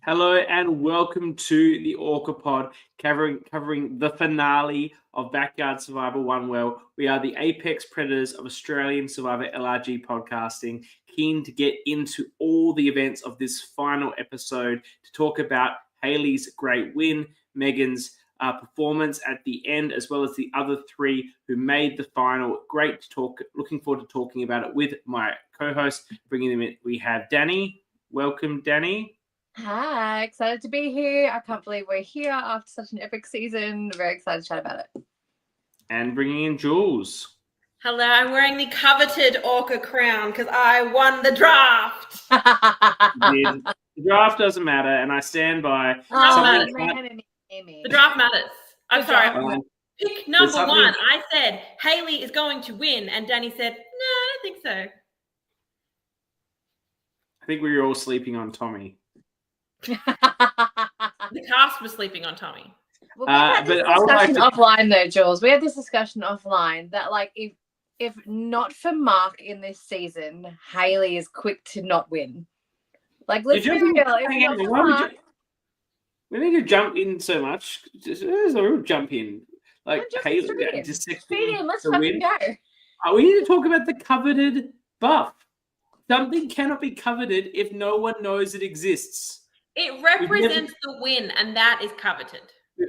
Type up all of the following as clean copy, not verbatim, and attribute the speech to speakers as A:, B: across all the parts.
A: Hello and welcome to the Orca Pod, covering the finale of Backyard Survival One Well. We are the apex predators of Australian Survivor LRG podcasting, keen to get into all the events of this final episode to talk about Hayley's great win, Megan's performance at the end, as well as the other three who made the final. Great to talk. Looking forward to talking about it with my co-host. Bringing them in, we have Dani. Welcome, Dani.
B: Hi, excited to be here. I can't believe we're here after such an epic season. Very excited to chat about it.
A: And bringing in Jules.
C: Hello, I'm wearing the coveted Orca crown because I won the draft.
A: The draft doesn't matter, and I stand by.
C: The draft matters. I'm sorry. Pick number one. I said Hayley is going to win, and Dani said, "No, I don't think so."
A: I think we were all sleeping on Tommy.
C: The cast was sleeping on Tommy.
B: Well, we had this discussion offline, though, Jules. We had this discussion offline that, like, if not for Mark in this season, Hayley is quick to not win. Like, let's be real.
A: We need to jump in so much. There's a real jump in. Like, Hayley,
B: just let's fucking go.
A: We need to talk about the coveted buff. Something cannot be coveted if no one knows it exists.
C: It represents the win, and that is coveted.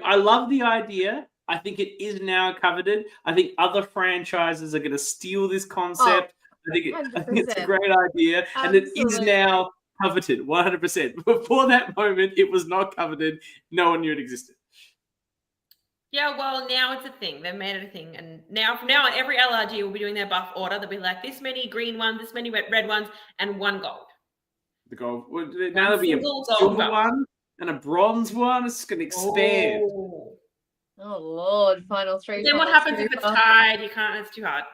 A: I love the idea. I think it is now coveted. I think other franchises are going to steal this concept. I think it's a great idea.
B: Absolutely.
A: And it is now coveted, 100%. Before that moment, it was not coveted. No one knew it existed.
C: Yeah, well, now it's a thing. They've made it a thing. And now on every LRG will be doing their buff order. They'll be like, this many green ones, this many red ones, and one gold.
A: The gold. Now there'll be a silver one and a bronze one. It's going to expand.
B: Oh, Lord. Final three.
C: Then what happens if it's tied? You can't. It's too hard.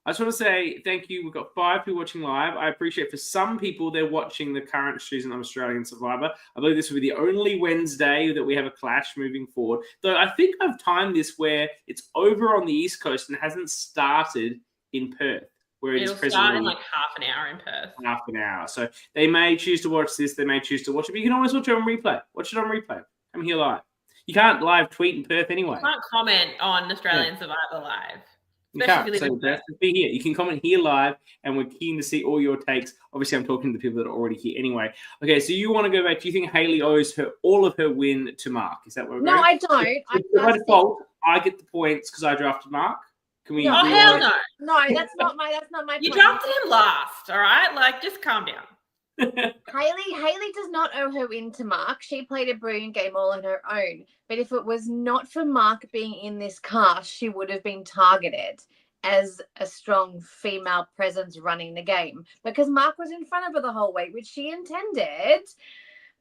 A: I just want to say thank you. We've got 5 people watching live. I appreciate for some people they're watching the current season of Australian Survivor. I believe this will be the only Wednesday that we have a clash moving forward. Though I think I've timed this where it's over on the East Coast and hasn't started in Perth. Where
C: it'll start in like half an hour in Perth.
A: Half an hour. So they may choose to watch this. They may choose to watch it. But you can always watch it on replay. Watch it on replay. Come here live. You can't live tweet in Perth anyway.
C: You can't comment on Australian Survivor live.
A: You can't. So be here. You can comment here live, and we're keen to see all your takes. Obviously, I'm talking to the people that are already here anyway. Okay, so you want to go back. Do you think Hayley owes all of her win to Mark? Is that what we're
B: going? No, I don't.
A: By default, I get the points because I drafted Mark. Can we?
C: Oh hell no!
B: No, that's not my.
C: You drafted him last. All right, like just calm down.
B: Hayley does not owe her win to Mark. She played a brilliant game all on her own. But if it was not for Mark being in this cast, she would have been targeted as a strong female presence running the game. Because Mark was in front of her the whole week, which she intended.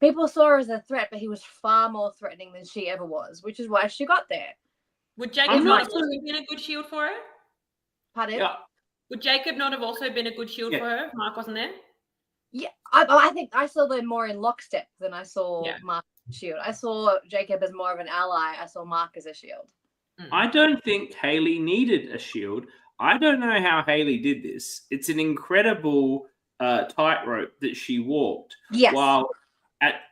B: People saw her as a threat, but he was far more threatening than she ever was, which is why she got there.
C: Would Jacob not have also been a good shield for her?
B: Pardon?
A: Yeah.
C: Would Jacob not have also been a good shield for her if Mark wasn't there?
B: Yeah, I think I saw them more in lockstep than I saw Mark as a shield. I saw Jacob as more of an ally. I saw Mark as a shield.
A: I don't think Hayley needed a shield. I don't know how Hayley did this. It's an incredible tightrope that she walked.
B: Yes.
A: While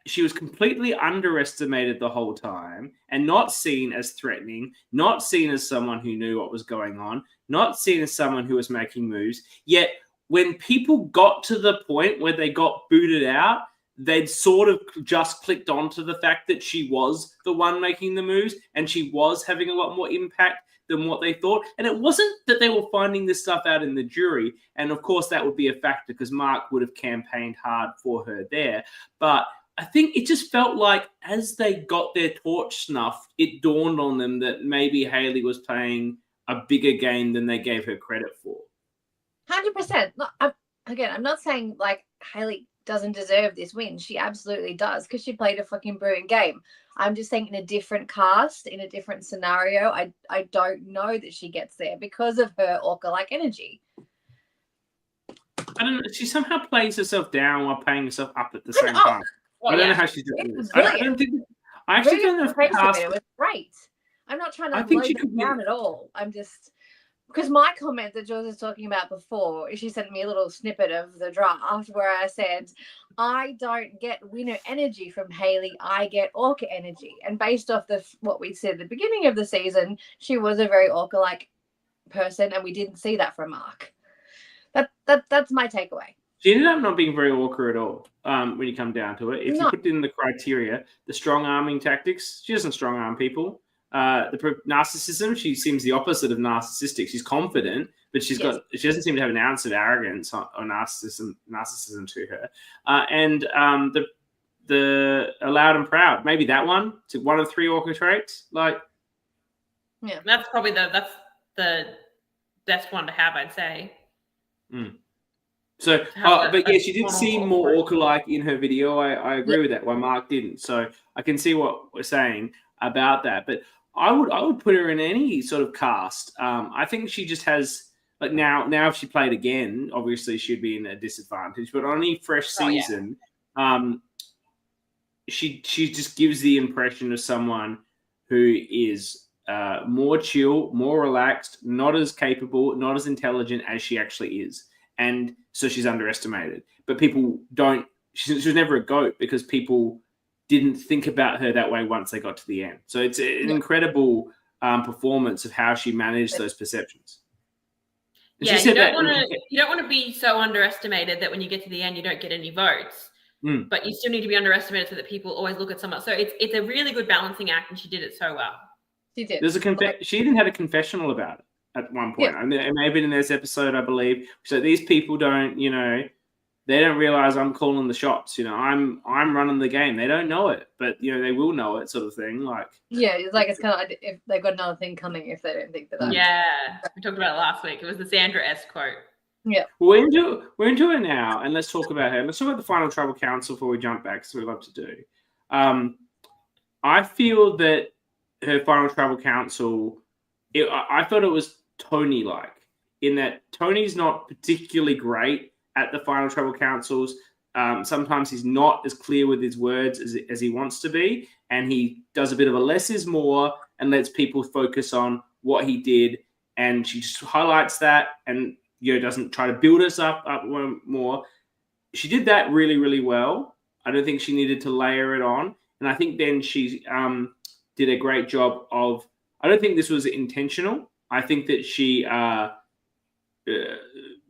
A: she was completely underestimated the whole time and not seen as threatening, not seen as someone who knew what was going on, not seen as someone who was making moves. Yet when people got to the point where they got booted out, they'd sort of just clicked onto the fact that she was the one making the moves and she was having a lot more impact than what they thought. And it wasn't that they were finding this stuff out in the jury. And of course that would be a factor because Mark would have campaigned hard for her there. But I think it just felt like as they got their torch snuffed, it dawned on them that maybe Hayley was playing a bigger game than they gave her credit for.
B: 100%. I'm not saying like Hayley doesn't deserve this win. She absolutely does because she played a fucking brilliant game. I'm just saying in a different cast, in a different scenario, I don't know that she gets there because of her Orca-like energy.
A: I don't know. She somehow plays herself down while playing herself up at the same time. I don't know how she's doing this. I actually don't know if
B: it was great. I'm not trying to blow it down at all. I'm just because my comment that Jules was talking about before, she sent me a little snippet of the draft where I said, I don't get winner energy from Hayley, I get Orca energy. And based off what we said at the beginning of the season, she was a very Orca-like person, and we didn't see that from Mark. That's my takeaway.
A: She ended up not being very Orca at all when you come down to it. If you put in the criteria, the strong arming tactics, she doesn't strong arm people. The narcissism, she seems the opposite of narcissistic. She's confident, but she doesn't seem to have an ounce of arrogance or narcissism to her. And the loud and proud, maybe that one. It's one of 3 Orca traits. Like,
C: yeah, that's probably the best one to have, I'd say.
A: So, but yeah, she did seem more Orca-like in her video. I agree with that. Why Mark didn't. So I can see what we're saying about that. But I would put her in any sort of cast. I think she just has, like, now if she played again, obviously she'd be in a disadvantage. But on any fresh season, she just gives the impression of someone who is more chill, more relaxed, not as capable, not as intelligent as she actually is. And so she's underestimated. But people don't, she was never a GOAT because people didn't think about her that way once they got to the end. So it's an incredible performance of how she managed those perceptions. And
C: you don't want to be so underestimated that when you get to the end, you don't get any votes. But you still need to be underestimated so that people always look at someone. So it's a really good balancing act, and she did it so well.
B: She did.
A: She even had a confessional about it at one point. Yeah. And it may have been in this episode, I believe. So these people don't, they don't realize I'm calling the shots. I'm running the game. They don't know it, but they will know it, sort of thing. Like,
B: yeah, it's kind of like if they've got another thing coming if they don't think that.
C: Yeah, we talked about it last week. It was the Sandra S quote.
B: Yeah.
A: Well, we're into it now, and let's talk about her. Let's talk about the final tribal council before we jump back, because we love to do. I feel that her final tribal council, I thought it was Tony-like, in that Tony's not particularly great at the final tribal councils. Sometimes he's not as clear with his words as he wants to be, and he does a bit of a less is more and lets people focus on what he did, and she just highlights that and doesn't try to build us up more. She did that really, really well. I don't think she needed to layer it on, and I think then she did a great job of. I don't think this was intentional. I think that she. I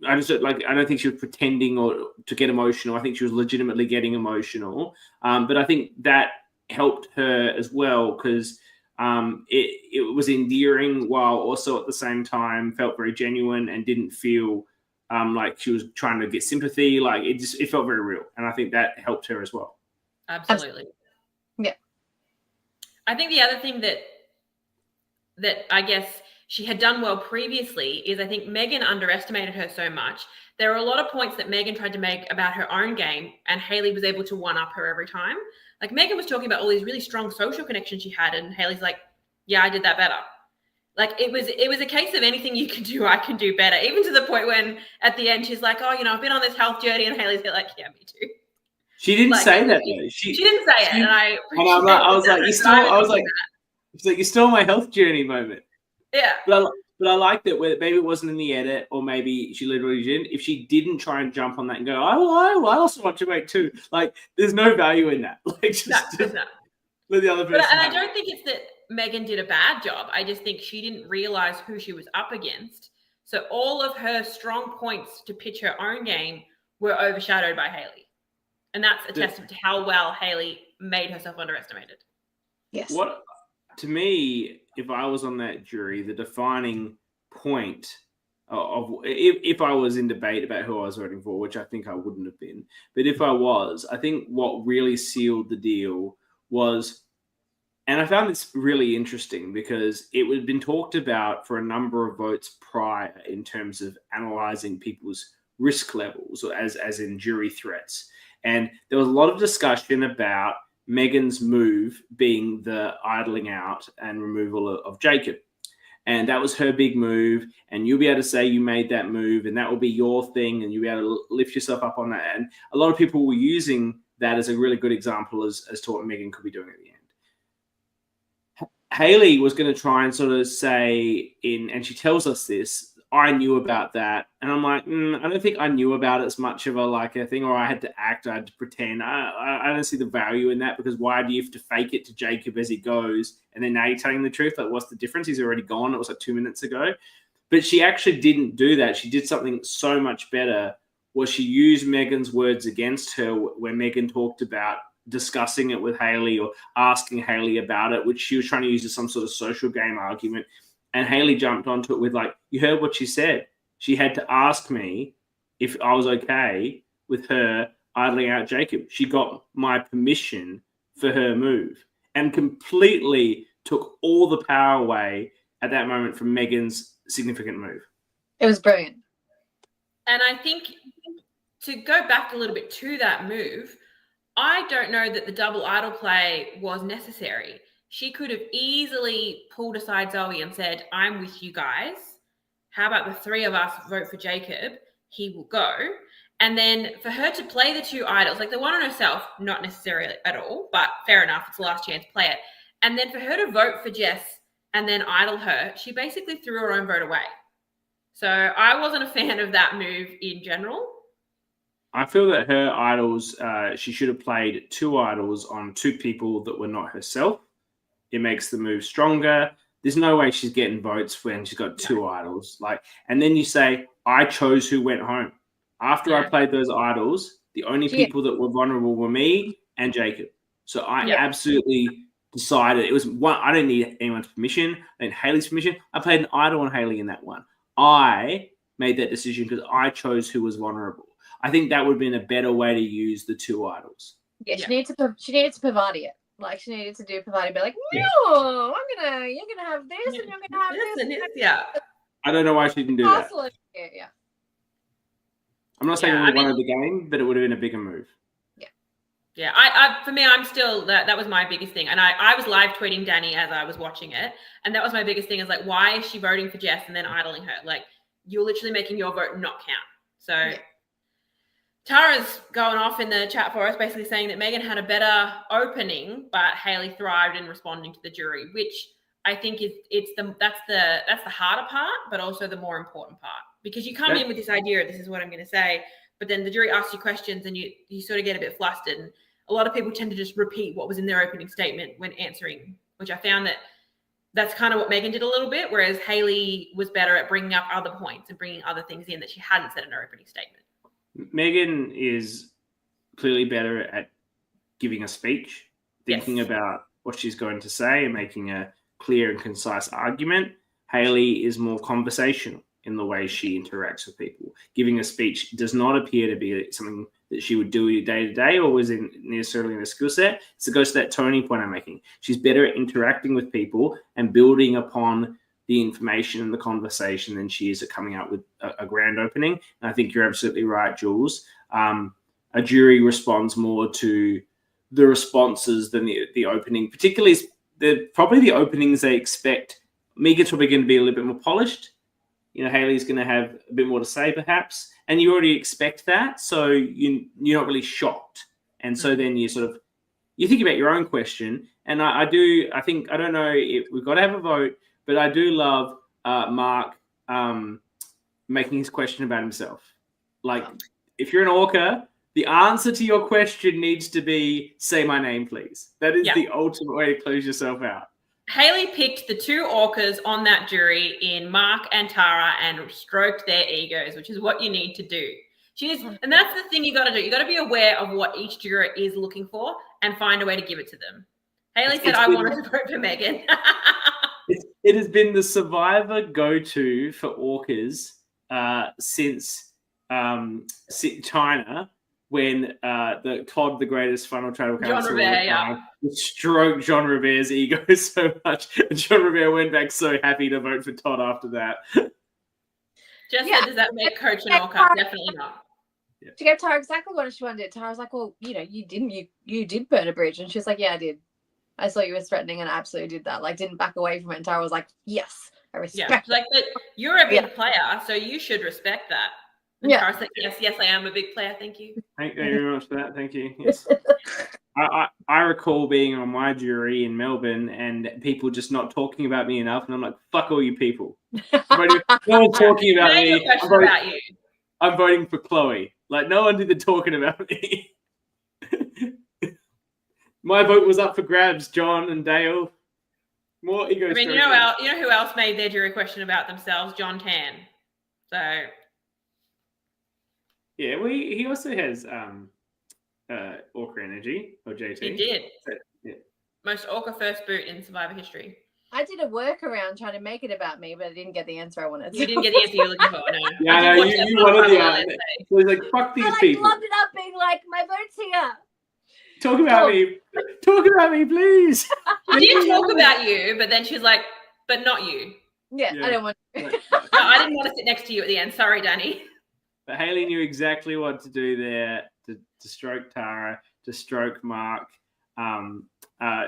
A: don't think she was pretending or to get emotional. I think she was legitimately getting emotional. But I think that helped her as well because it was endearing while also at the same time felt very genuine and didn't feel like she was trying to get sympathy. Like it felt very real. And I think that helped her as well.
C: Absolutely.
B: Yeah.
C: I think the other thing that I guess she had done well previously is I think Megan underestimated her so much. There were a lot of points that Megan tried to make about her own game, and Hayley was able to one-up her every time. Like Megan was talking about all these really strong social connections she had, and Hayley's like, yeah, I did that better. Like it was a case of anything you can do, I can do better. Even to the point when at the end she's like, oh, I've been on this health journey, and Hayley's like, yeah, me too.
A: She didn't say that though. She
C: didn't say it, and I
A: was like, you stole my health journey moment.
C: Yeah.
A: But I liked it where maybe it wasn't in the edit, or maybe she literally didn't. If she didn't try and jump on that and go, I also want to wait too. Like, there's no value in that. Like, just let the other person.
C: And I don't think it's that Megan did a bad job. I just think she didn't realize who she was up against. So all of her strong points to pitch her own game were overshadowed by Hayley. And that's a testament to how well Hayley made herself underestimated.
B: Yes.
A: What, to me, if I was on that jury, the defining point of if I was in debate about who I was voting for, which I think I wouldn't have been, but if I was, I think what really sealed the deal was, and I found this really interesting because it had been talked about for a number of votes prior in terms of analysing people's risk levels, or as in jury threats. And there was a lot of discussion about Megan's move being the idling out and removal of Jacob. And that was her big move. And you'll be able to say you made that move and that will be your thing. And you'll be able to lift yourself up on that. And a lot of people were using that as a really good example as to what Megan could be doing at the end. Hayley was going to try and sort of say and she tells us this, I knew about that. And I'm like, I don't think I knew about it as much of a thing, or I had to act, I had to pretend. I don't see the value in that, because why do you have to fake it to Jacob as he goes? And then now you're telling the truth. Like, what's the difference? He's already gone. It was like 2 minutes ago. But she actually didn't do that. She did something so much better, where she used Megan's words against her, where Megan talked about discussing it with Hayley or asking Hayley about it, which she was trying to use as some sort of social game argument. And Hayley jumped onto it with, like, you heard what she said. She had to ask me if I was okay with her idling out Jacob. She got my permission for her move, and completely took all the power away at that moment from Megan's significant move.
B: It was brilliant.
C: And I think, to go back a little bit to that move, I don't know that the double idol play was necessary. She could have easily pulled aside Zoe and said, I'm with you guys. How about the three of us vote for Jacob? He will go. And then for her to play the two idols, like the one on herself, not necessarily at all, but fair enough, it's the last chance, play it. And then for her to vote for Jess and then idol her, she basically threw her own vote away. So I wasn't a fan of that move in general.
A: I feel that her idols, she should have played two idols on two people that were not herself. It makes the move stronger. There's no way she's getting votes when she's got two idols. And then you say, I chose who went home. After I played those idols, the only people that were vulnerable were me and Jacob. So I absolutely decided it was one. I didn't need anyone's permission. I didn't Hayley's permission. I played an idol on Hayley in that one. I made that decision because I chose who was vulnerable. I think that would have been a better way to use the two idols.
B: Yeah, she needed to provide it. Like, she needed to do provide, be like, no, you're gonna have this, and you're gonna have this.
C: And yeah.
A: I don't know why she didn't do that.
B: Yeah.
A: I'm not saying it would have won the game, but it would have been a bigger move.
C: Yeah, I for me, I'm still, that was my biggest thing. And I was live tweeting Dani as I was watching it. And that was my biggest thing, is like, why is she voting for Jess and then idling her? Like, you're literally making your vote not count. So Tara's going off in the chat for us, basically saying that Megan had a better opening, but Hayley thrived in responding to the jury, which I think that's the harder part, but also the more important part, because you come in with this idea, this is what I'm going to say, but then the jury asks you questions and you sort of get a bit flustered. And a lot of people tend to just repeat what was in their opening statement when answering, which I found that's kind of what Megan did a little bit, whereas Hayley was better at bringing up other points and bringing other things in that she hadn't said in her opening statement. Megan
A: is clearly better at giving a speech, thinking about what she's going to say and making a clear and concise argument. Hayley is more conversational in the way she interacts with people. Giving a speech does not appear to be something that she would do day to day or was necessarily in a skill set. So it goes to that Tony point I'm making. She's better at interacting with people and building upon the information and the conversation than she is at coming out with a grand opening. And I think you're absolutely right, Jules. A jury responds more to the responses than the opening, particularly probably the openings they expect. Megan's probably going to be a little bit more polished. Hayley's going to have a bit more to say perhaps, and you already expect that. So you're not really shocked. And so then you think about your own question. And I don't know if we've got to have a vote, but I do love Mark making his question about himself. Like, if you're an orca, the answer to your question needs to be, say my name, please. That is the ultimate way to close yourself out.
C: Hayley picked the two orcas on that jury in Mark and Tara and stroked their egos, which is what you need to do. And that's the thing you got to do. You got to be aware of what each juror is looking for and find a way to give it to them. Hayley said, I wanted to vote for Megan.
A: It has been the survivor go-to for orcas since China, when Todd, the greatest final tribal council, stroked Jean Robert's ego so much. And Jean Robert went back so happy to vote for Todd after that.
C: Just said, does that make Coach an orca? Definitely not.
B: Yeah. She gave Tara exactly what she wanted. Tara was like, well, you did burn a bridge. And she was like, yeah, I did. I saw you were threatening and I absolutely did that. Like, didn't back away from it. And Tara was like, yes, I respect
C: like, but you're a big player, so you should respect that. And Tara's like, yes, I am a big player. Thank you.
A: Thank you very much for that. Thank you. Yes. I recall being on my jury in Melbourne and people just not talking about me enough, and I'm like, fuck all you people. No one's talking about me. I'm voting for Chloe. Like, no one did the talking about me. My vote was up for grabs, John and Dale. More ego.
C: I mean, you know who else made their jury question about themselves? John Tan. So
A: yeah, he also has Orca energy, or JT.
C: He did.
A: So, yeah.
C: Most Orca first boot in Survivor history.
B: I did a workaround trying to make it about me, but I didn't get the answer I wanted.
C: You didn't get the answer you were looking for, no.
A: Yeah, no, you wanted the answer. So he's like, fuck these people.
B: I loved it up being like, my vote's here.
A: Talk about me. Talk about me, please.
C: She did talk about you, but then she's like, but not you.
B: Yeah. I don't want to.
C: No, I didn't want to sit next to you at the end. Sorry, Dani.
A: But Hayley knew exactly what to do there to stroke Tara, to stroke Mark.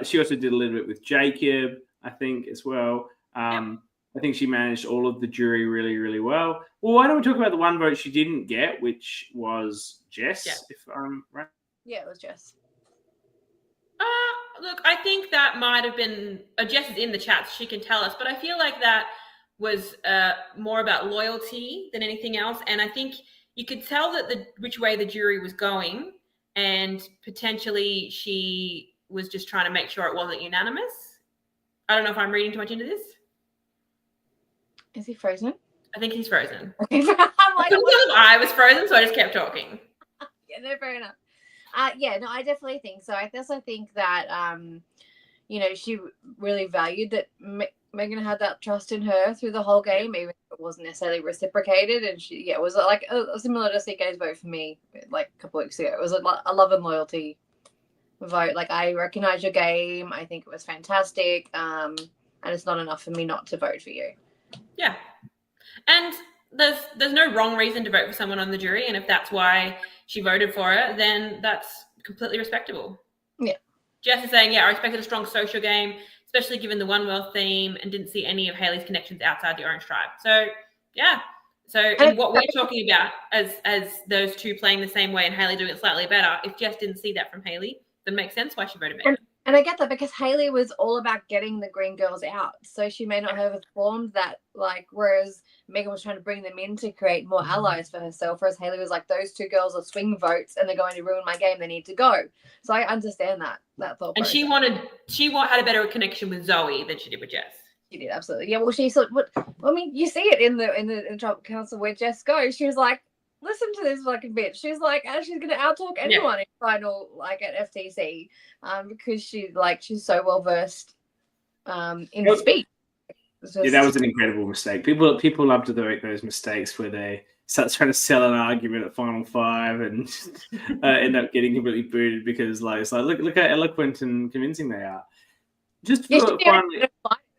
A: She also did a little bit with Jacob, I think, as well. I think she managed all of the jury really, really well. Well, why don't we talk about the one vote she didn't get, which was Jess, if I'm right?
B: Yeah, it was Jess.
C: Look, I think that might have been Jess is in the chat, so she can tell us, but I feel like that was more about loyalty than anything else. And I think you could tell that which way the jury was going, and potentially she was just trying to make sure it wasn't unanimous. I don't know if I'm reading too much into this.
B: Is he frozen?
C: I think he's frozen.
B: I'm like,
C: I was frozen, so I just kept talking.
B: Yeah, no, fair enough. I definitely think so. I also think that, she really valued that Megan had that trust in her through the whole game, even if it wasn't necessarily reciprocated. And it was like similar to CK's vote for me, like a couple weeks ago. It was a love and loyalty vote. Like, I recognize your game. I think it was fantastic. And it's not enough for me not to vote for you. Yeah.
C: And there's no wrong reason to vote for someone on the jury, and if that's why she voted for it, then that's completely respectable.
B: Yeah.
C: Jess is saying, I respected a strong social game, especially given the One World theme, and didn't see any of Hayley's connections outside the Orange Tribe. So, yeah. So in what we're talking about as those two playing the same way and Hayley doing it slightly better, if Jess didn't see that from Hayley, then it makes sense why she voted Megan.
B: And I get that because Hayley was all about getting the green girls out. So she may not have formed that, whereas Megan was trying to bring them in to create more allies for herself, whereas Hayley was like, those two girls are swing votes and they're going to ruin my game. They need to go. So I understand that thought process.
C: And she had a better connection with Zoe than she did with Jess.
B: She did, absolutely. Yeah, well, you see it in the Tribal Council where Jess goes. She was like, listen to this fucking bitch. She's like, and she's gonna outtalk anyone in final, at FTC, because she's so well versed in the speech.
A: That was an incredible mistake. People love to make those mistakes where they start trying to sell an argument at Final Five and end up getting completely booted because it's like look how eloquent and convincing they are. Just finally,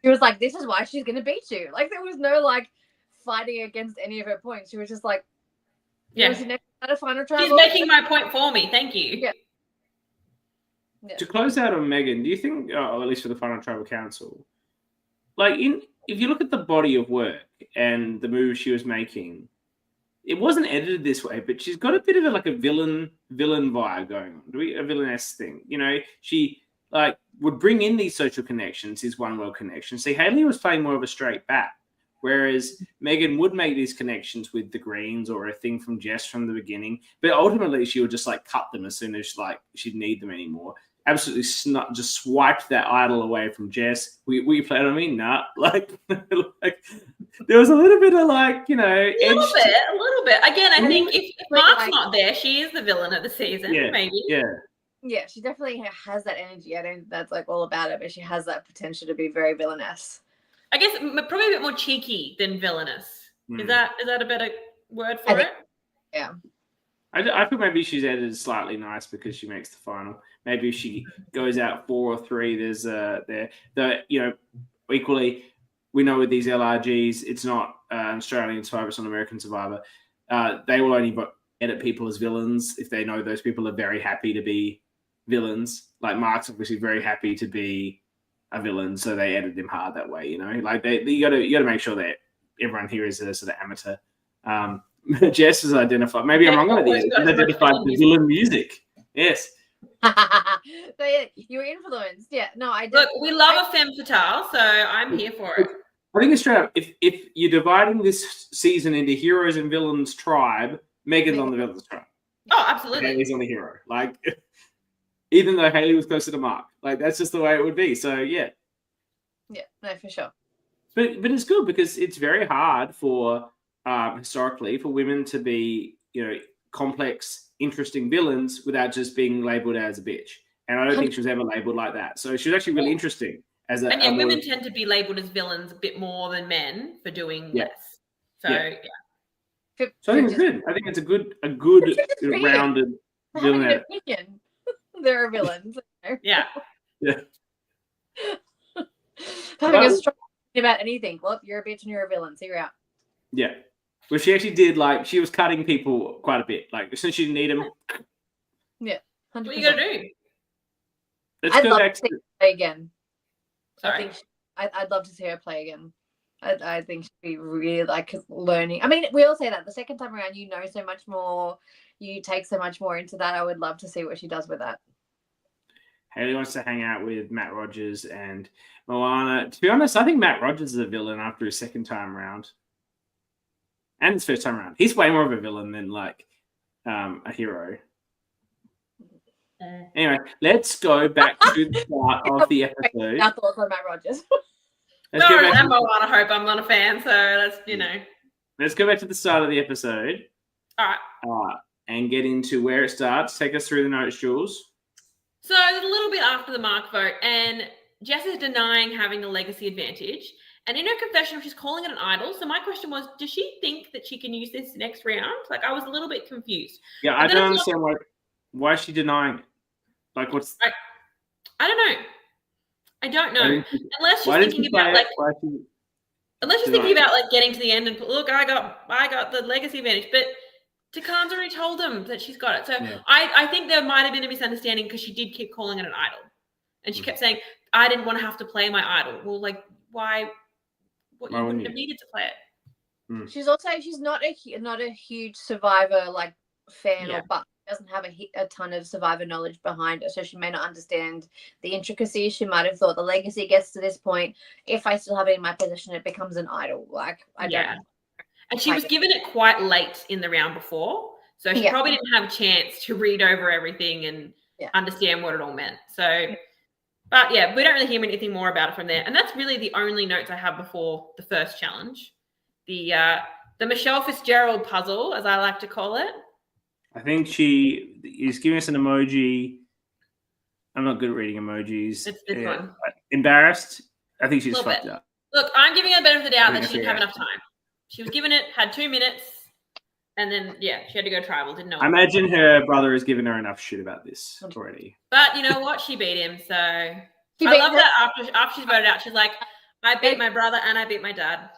B: she was like, this is why she's gonna beat you. There was no fighting against any of her points. She was just like,
C: she's making my point for me. Thank you.
B: Yeah.
A: To close out on Megan, do you think, or at least for the Final Tribal Council, if you look at the body of work and the moves she was making, it wasn't edited this way, but she's got a bit of a villain vibe going on. A villainess thing. She would bring in these social connections, these One World connections. See, Hayley was playing more of a straight bat. Whereas Megan would make these connections with the Greens or a thing from Jess from the beginning, but ultimately she would just cut them as soon as she'd need them anymore. Absolutely just swiped that idol away from Jess. We played on me? Nah. There was a little bit of a
C: little bit. Again, I think if Mark's not there, she is the villain of the season, maybe.
A: Yeah.
B: Yeah, she definitely has that energy. I don't think that's all about it, but she has that potential to be very villainous.
C: I guess probably a bit more cheeky than villainous. Is that a better word for it?
B: Yeah.
A: I think maybe she's edited slightly nice because she makes the final. Maybe if she goes out 4 or 3, there's equally we know with these LRGs, it's not Australian Survivor, it's not American Survivor. They will only edit people as villains if they know those people are very happy to be villains. Mark's obviously very happy to be a villain, so they edit him hard that way. You got to make sure that everyone here is a sort of amateur. Jess has identified. Maybe I'm wrong on it. Identified the villain music. Yes,
B: So yeah, you were influenced. Yeah. No, I
C: Look, we love a femme fatale, so I'm here for it.
A: I think it's straight up. If you're dividing this season into heroes and villains tribe, Megan's on the villains tribe.
C: Oh, absolutely.
A: Haley's on the hero. Like, even though Haley was closer to Mark, like that's just the way it would be. So yeah.
B: Yeah. No, for sure.
A: But it's good because it's very hard for historically for women to be, you know, complex, interesting villains without just being labeled as a bitch. And I don't think she was ever labeled like that. So she was actually really interesting as a.
C: And yeah, women tend to be labeled as villains a bit more than men for doing less. So yeah.
A: So I think it's good. I think it's a good rounded villain.
B: There are villains.
C: Yeah.
A: Yeah.
B: Having a strong opinion about anything. Well, you're a bitch and you're a villain, so you're out.
A: Yeah. Well, she actually did, like, she was cutting people quite a bit. Like, since she didn't need them.
B: Yeah. 100%.
C: What are you going to do?
A: Let's go back to
B: see her play again.
C: Sorry.
B: I'd love to see her play again. I think she'd be really, like, learning. I mean, we all say that. The second time around, you know so much more. You take so much more into that. I would love to see what she does with that.
A: Haley wants to hang out with Matt Rogers and Moana. To be honest, I think Matt Rogers is a villain after his second time around. And his first time around. He's way more of a villain than, like, a hero. Anyway, let's go back to the start of the episode.
B: I thought on Matt Rogers.
C: I'm Moana Hope. I'm not a fan, so let's, you know.
A: Let's go back to the start of the episode.
C: All right.
A: And get into where it starts. Take us through the notes, Jules.
C: So it's a little bit after the Mark vote, and Jess is denying having the legacy advantage. And in her confession, she's calling it an idol. So my question was, does she think that she can use this next round? Like, I was a little bit confused.
A: Yeah, I don't understand why is she denying it? Like, what's...
C: I don't know. I don't know. Unless she's thinking about, like... Unless she's thinking about, like, getting to the end and, look, I got the legacy advantage. But Takan's already told them that she's got it. So yeah. I think there might have been a misunderstanding because she did keep calling it an idol. And she kept saying, I didn't want to have to play my idol. Well, like, why... What you wouldn't have needed to play it.
B: She's not a huge Survivor like fan or but doesn't have a ton of Survivor knowledge behind her, so she may not understand the intricacies. She might have thought the legacy gets to this point. If I still have it in my possession, it becomes an idol. Like I don't know.
C: And she was given it quite late in the round before, so she probably didn't have a chance to read over everything and understand what it all meant. So. But yeah, we don't really hear anything more about it from there. And that's really the only notes I have before the first challenge. The Michelle Fitzgerald puzzle, as I like to call it.
A: I think she is giving us an emoji. I'm not good at reading emojis.
C: It's this one.
A: Embarrassed. I think she's fucked up.
C: Look, I'm giving her the benefit of the doubt that she didn't have enough time. She was given it, had 2 minutes, and then, she had to go tribal. Didn't know.
A: I imagine her brother has given her enough shit about this already.
C: But you know what? She beat him. So I love that after she's voted out, she's like, I beat my brother and I beat my dad.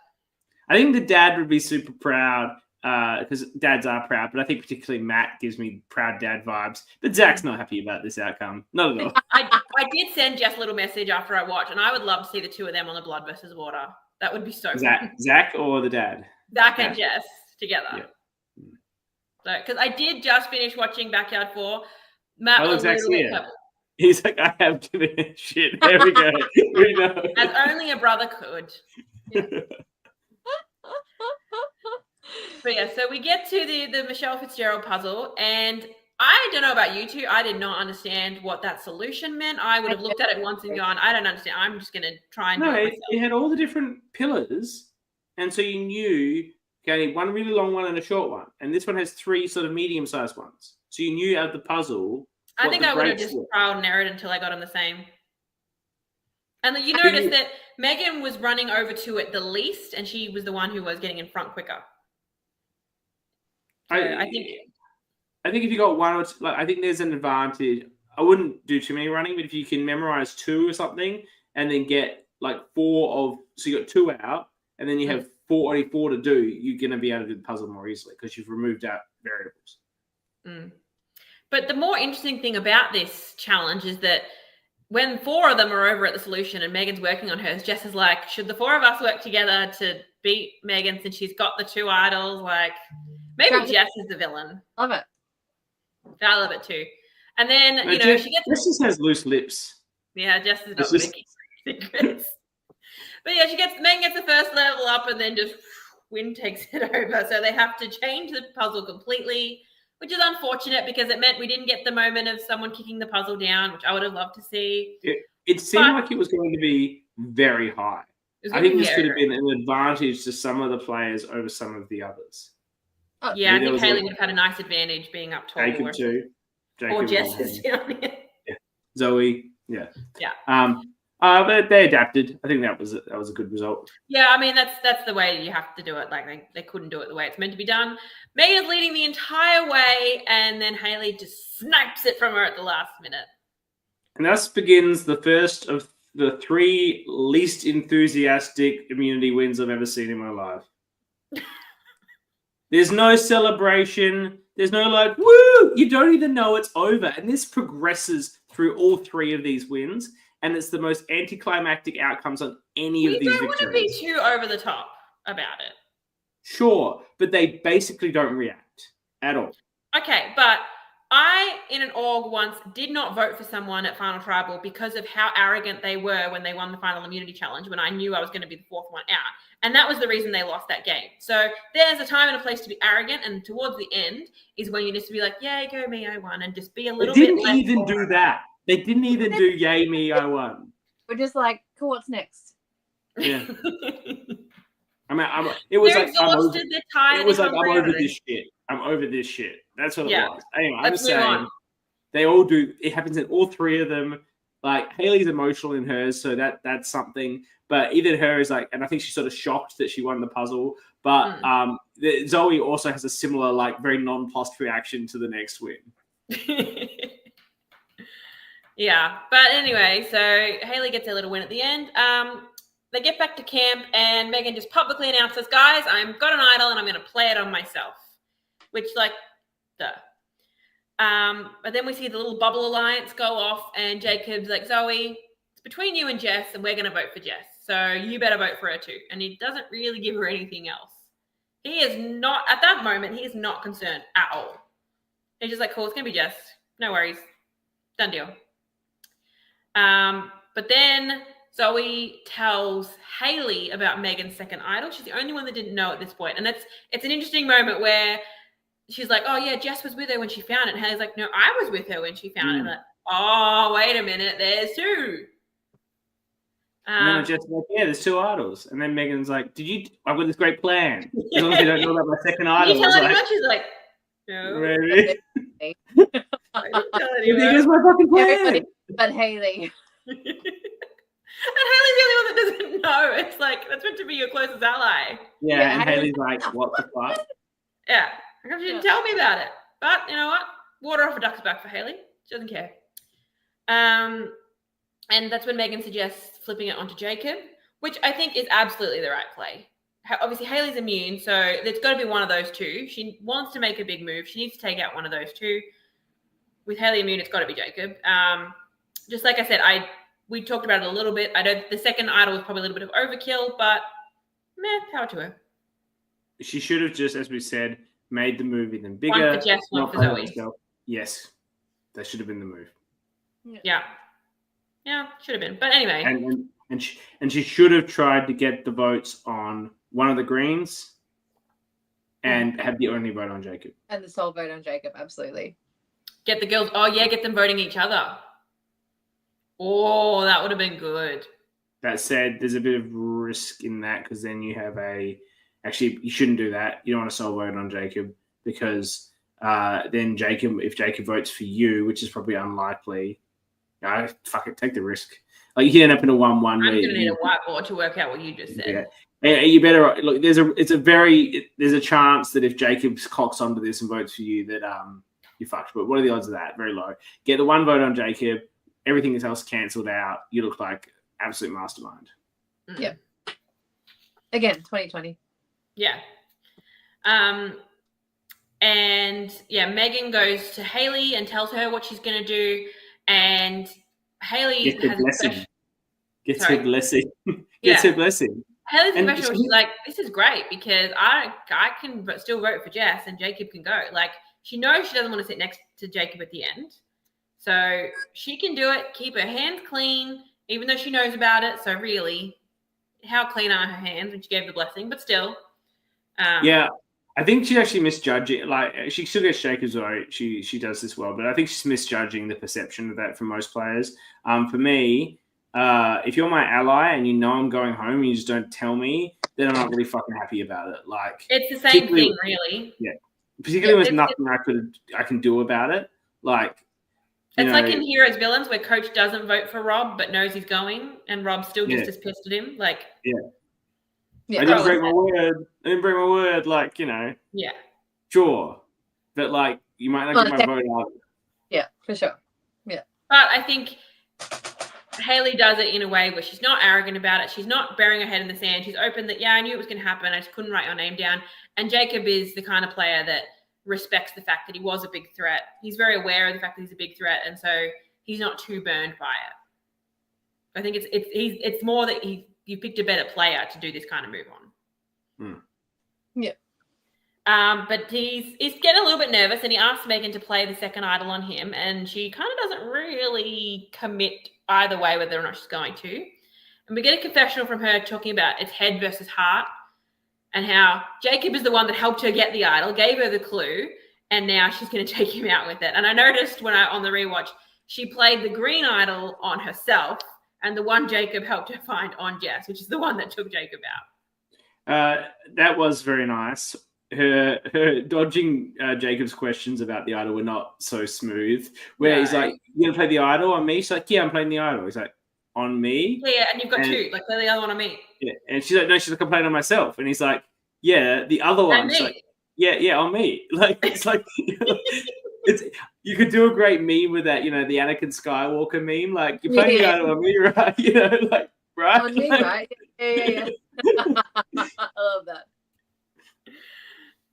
A: I think the dad would be super proud because dads are proud, but I think particularly Matt gives me proud dad vibes. But Zach's not happy about this outcome. Not at all.
C: I did send Jess a little message after I watched, and I would love to see the two of them on the Blood versus Water. That would be so fun.
A: Zach or the dad?
C: Zach and Jess together. Yeah. So, because I did just finish watching Backyard 4. Matt was a little bit purple.
A: He's like, I have to finish shit. There we go. We know.
C: As only a brother could. But yeah, so we get to the Michelle Fitzgerald puzzle, and I don't know about you two. I did not understand what that solution meant. I would have looked at it once and gone, I don't understand. I'm just going to try and do it myself.
A: It had all the different pillars, and so you knew, okay, one really long one and a short one. And this one has 3 sort of medium-sized ones. So you knew out of the puzzle.
C: I think I would have just trial and errored until I got them the same. And you noticed that Megan was running over to it the least, and she was the one who was getting in front quicker. So I think
A: if you got one or two, like, I think there's an advantage. I wouldn't do too many running, but if you can memorize 2 or something and then get like 4 so you got 2 out and then you have 4 to do, you're going to be able to do the puzzle more easily because you've removed out variables.
C: But the more interesting thing about this challenge is that when 4 of them are over at the solution and Megan's working on hers, Jess is like, should the 4 of us work together to beat Megan since she's got the 2 idols? Like, maybe Jess is the villain.
B: Love it.
C: I love it too. And then,
A: No,
C: you know, she gets...
A: Jess just has loose lips.
C: Yeah, Jess is not
A: It's
C: going
A: just-
C: to keep secrets. But yeah, Megan gets the first level up and then just Win takes it over. So they have to change the puzzle completely, which is unfortunate because it meant we didn't get the moment of someone kicking the puzzle down, which I would have loved to see.
A: It seemed like it was going to be very high. I think this could have been an advantage to some of the players over some of the others.
C: Oh, yeah, I think Hayley would have had a nice advantage being up 12.
A: Jacob too.
C: Or Jess is down here.
A: Yeah. Zoe, yeah.
C: Yeah.
A: But they adapted. I think that was a good result.
C: Yeah, I mean that's the way you have to do it. Like they couldn't do it the way it's meant to be done. Megan's leading the entire way, and then Hayley just snipes it from her at the last minute.
A: And thus begins the first of the 3 least enthusiastic immunity wins I've ever seen in my life. There's no celebration. There's no like, woo! You don't even know it's over. And this progresses through all 3 of these wins. And it's the most anticlimactic outcomes on any of these victories.
C: We don't want to be too over the top about it.
A: Sure, but they basically don't react at all.
C: Okay, but I, in an org once, did not vote for someone at Final Tribal because of how arrogant they were when they won the Final Immunity Challenge, when I knew I was going to be the 4th one out. And that was the reason they lost that game. So there's a time and a place to be arrogant, and towards the end is when you need to be like, yay, go me, I won, and just be a little bit less.
A: They didn't even do that. They didn't even do yay me, I won.
B: We're just like, cool, what's next?
A: Yeah. I mean, it was
C: they're
A: like
C: exhausted, they're tired.
A: It was like I'm over this shit. I'm over this shit. That's what it was. Anyway, I'm
C: Let's
A: just saying they all do. It happens in all 3 of them. Like Hayley's emotional in hers, so that's something. But even her is like, and I think she's sort of shocked that she won the puzzle. But Zoe also has a similar, like, very nonplussed reaction to the next win.
C: Yeah, but anyway, so Hayley gets a little win at the end. They get back to camp, and Megan just publicly announces, guys, I've got an idol, and I'm going to play it on myself. Which, like, duh. But then we see the little bubble alliance go off, and Jacob's like, Zoe, it's between you and Jess, and we're going to vote for Jess. So you better vote for her too. And he doesn't really give her anything else. He is not, at that moment, he is not concerned at all. He's just like, cool, it's going to be Jess. No worries. Done deal. But then Zoe tells Hayley about Megan's second idol. She's the only one that didn't know at this point. And it's an interesting moment where she's like, oh, yeah, Jess was with her when she found it. And Hayley's like, no, I was with her when she found it. And like, oh, wait a minute, there's 2.
A: And then Jess like, yeah, there's 2 idols. And then Megan's like, I've got this great plan. As long as you don't know about my second idol.
C: You tell anyone? She's like, no.
A: Really?
C: I didn't tell anyone.
A: Here's my fucking plan.
B: Everybody but Hayley.
C: And Hayley's the only one that doesn't know. It's like, that's meant to be your closest ally.
A: Yeah, and Hayley's like, what the fuck?
C: Yeah. How come she didn't tell me about it? But you know what? Water off a duck's back for Hayley. She doesn't care. And that's when Megan suggests flipping it onto Jacob, which I think is absolutely the right play. Obviously, Hayley's immune, so there's got to be one of those 2. She wants to make a big move. She needs to take out one of those 2. With Hayley immune, it's got to be Jacob. Just like I said, we talked about it a little bit. The second idol was probably a little bit of overkill, but power to her.
A: She should have just, as we said, made the move even bigger.
C: One for Jess, one for Zoe.
A: Yes, that should have been the move.
C: Yeah, should have been. But anyway,
A: and she should have tried to get the votes on one of the greens, and have the only vote on Jacob.
B: And the sole vote on Jacob, absolutely.
C: Get the girls. Oh yeah, get them voting each other. Oh, that would have been good.
A: That said, there's a bit of risk in that because then you have actually, you shouldn't do that. You don't want to sole vote on Jacob because then if Jacob votes for you, which is probably unlikely, fuck it, take the risk. Like you end up in a 1-1.
C: I'm going to need a whiteboard to work out what you just said.
A: Yeah. You better look. There's a chance that if Jacob cocks onto this and votes for you, that you fucked. But what are the odds of that? Very low. Get the 1 vote on Jacob. Everything else cancelled out. You look like absolute mastermind.
B: Yeah. Again, 2020.
C: Yeah. And yeah, Megan goes to Hayley and tells her what she's going to do, and Hayley
A: gets her blessing. Gets her blessing. Hayley's
C: professional. She's like, this is great because I can still vote for Jess and Jacob can go. Like, she knows she doesn't want to sit next to Jacob at the end. So she can do it, keep her hands clean, even though she knows about it. So really, how clean are her hands when she gave the blessing? But still.
A: Yeah, I think she's actually misjudging. Like, she still gets shakers, though. She does this well, but I think she's misjudging the perception of that for most players. For me, if you're my ally and you know I'm going home and you just don't tell me, then I'm not really fucking happy about it. Like,
C: it's the same thing, really.
A: Yeah, particularly with nothing I can do about it. Like,
C: it's like in Heroes Villains where Coach doesn't vote for Rob but knows he's going, and Rob still gets as pissed at him. Like,
A: I didn't break my word. Like,
C: Yeah.
A: Sure, but like, you might not get my vote out.
B: Yeah, for sure. Yeah.
C: But I think Hayley does it in a way where she's not arrogant about it. She's not burying her head in the sand. She's open that, I knew it was going to happen. I just couldn't write your name down. And Jacob is the kind of player that respects the fact that he was a big threat. He's very aware of the fact that he's a big threat, and so he's not too burned by it. I think it's more that you picked a better player to do this kind of move on.
B: Yeah.
C: But he's getting a little bit nervous, and he asks Megan to play the second idol on him, and she kind of doesn't really commit either way whether or not she's going to. And we get a confessional from her talking about it's head versus heart, and how Jacob is the one that helped her get the idol, gave her the clue, and now she's going to take him out with it. And I noticed on the rewatch, she played the green idol on herself, and the one Jacob helped her find on Jess, which is the one that took Jacob out.
A: That was very nice. Her dodging Jacob's questions about the idol were not so smooth. Where he's like, "You gonna play the idol on me?" She's like, "Yeah, I'm playing the idol." He's like, "On me?"
C: Yeah, and you've got two. Like, play the other one on me.
A: Yeah, and she's like, "No, she's like, I'm playing on myself." And he's like, "Yeah, the other one." She's like, yeah, on me. Like, it's like, you could do a great meme with that. The Anakin Skywalker meme. Like, you're playing the idol on me, right? Like, right?
B: On me, right? Yeah. I love that.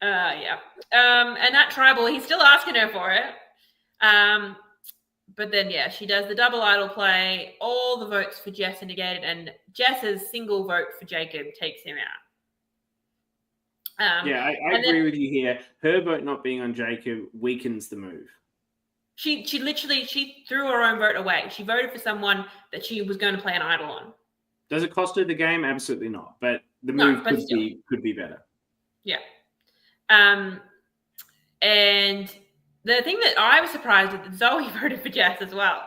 C: And that tribal, he's still asking her for it. But then, she does the double idol play. All the votes for Jess are negated, and Jess's single vote for Jacob takes him out.
A: I agree with you here. Her vote not being on Jacob weakens the move.
C: She literally threw her own vote away. She voted for someone that she was going to play an idol on.
A: Does it cost her the game? Absolutely not. But the move could be better.
C: Yeah. And the thing that I was surprised at, that Zoe voted for Jess as well.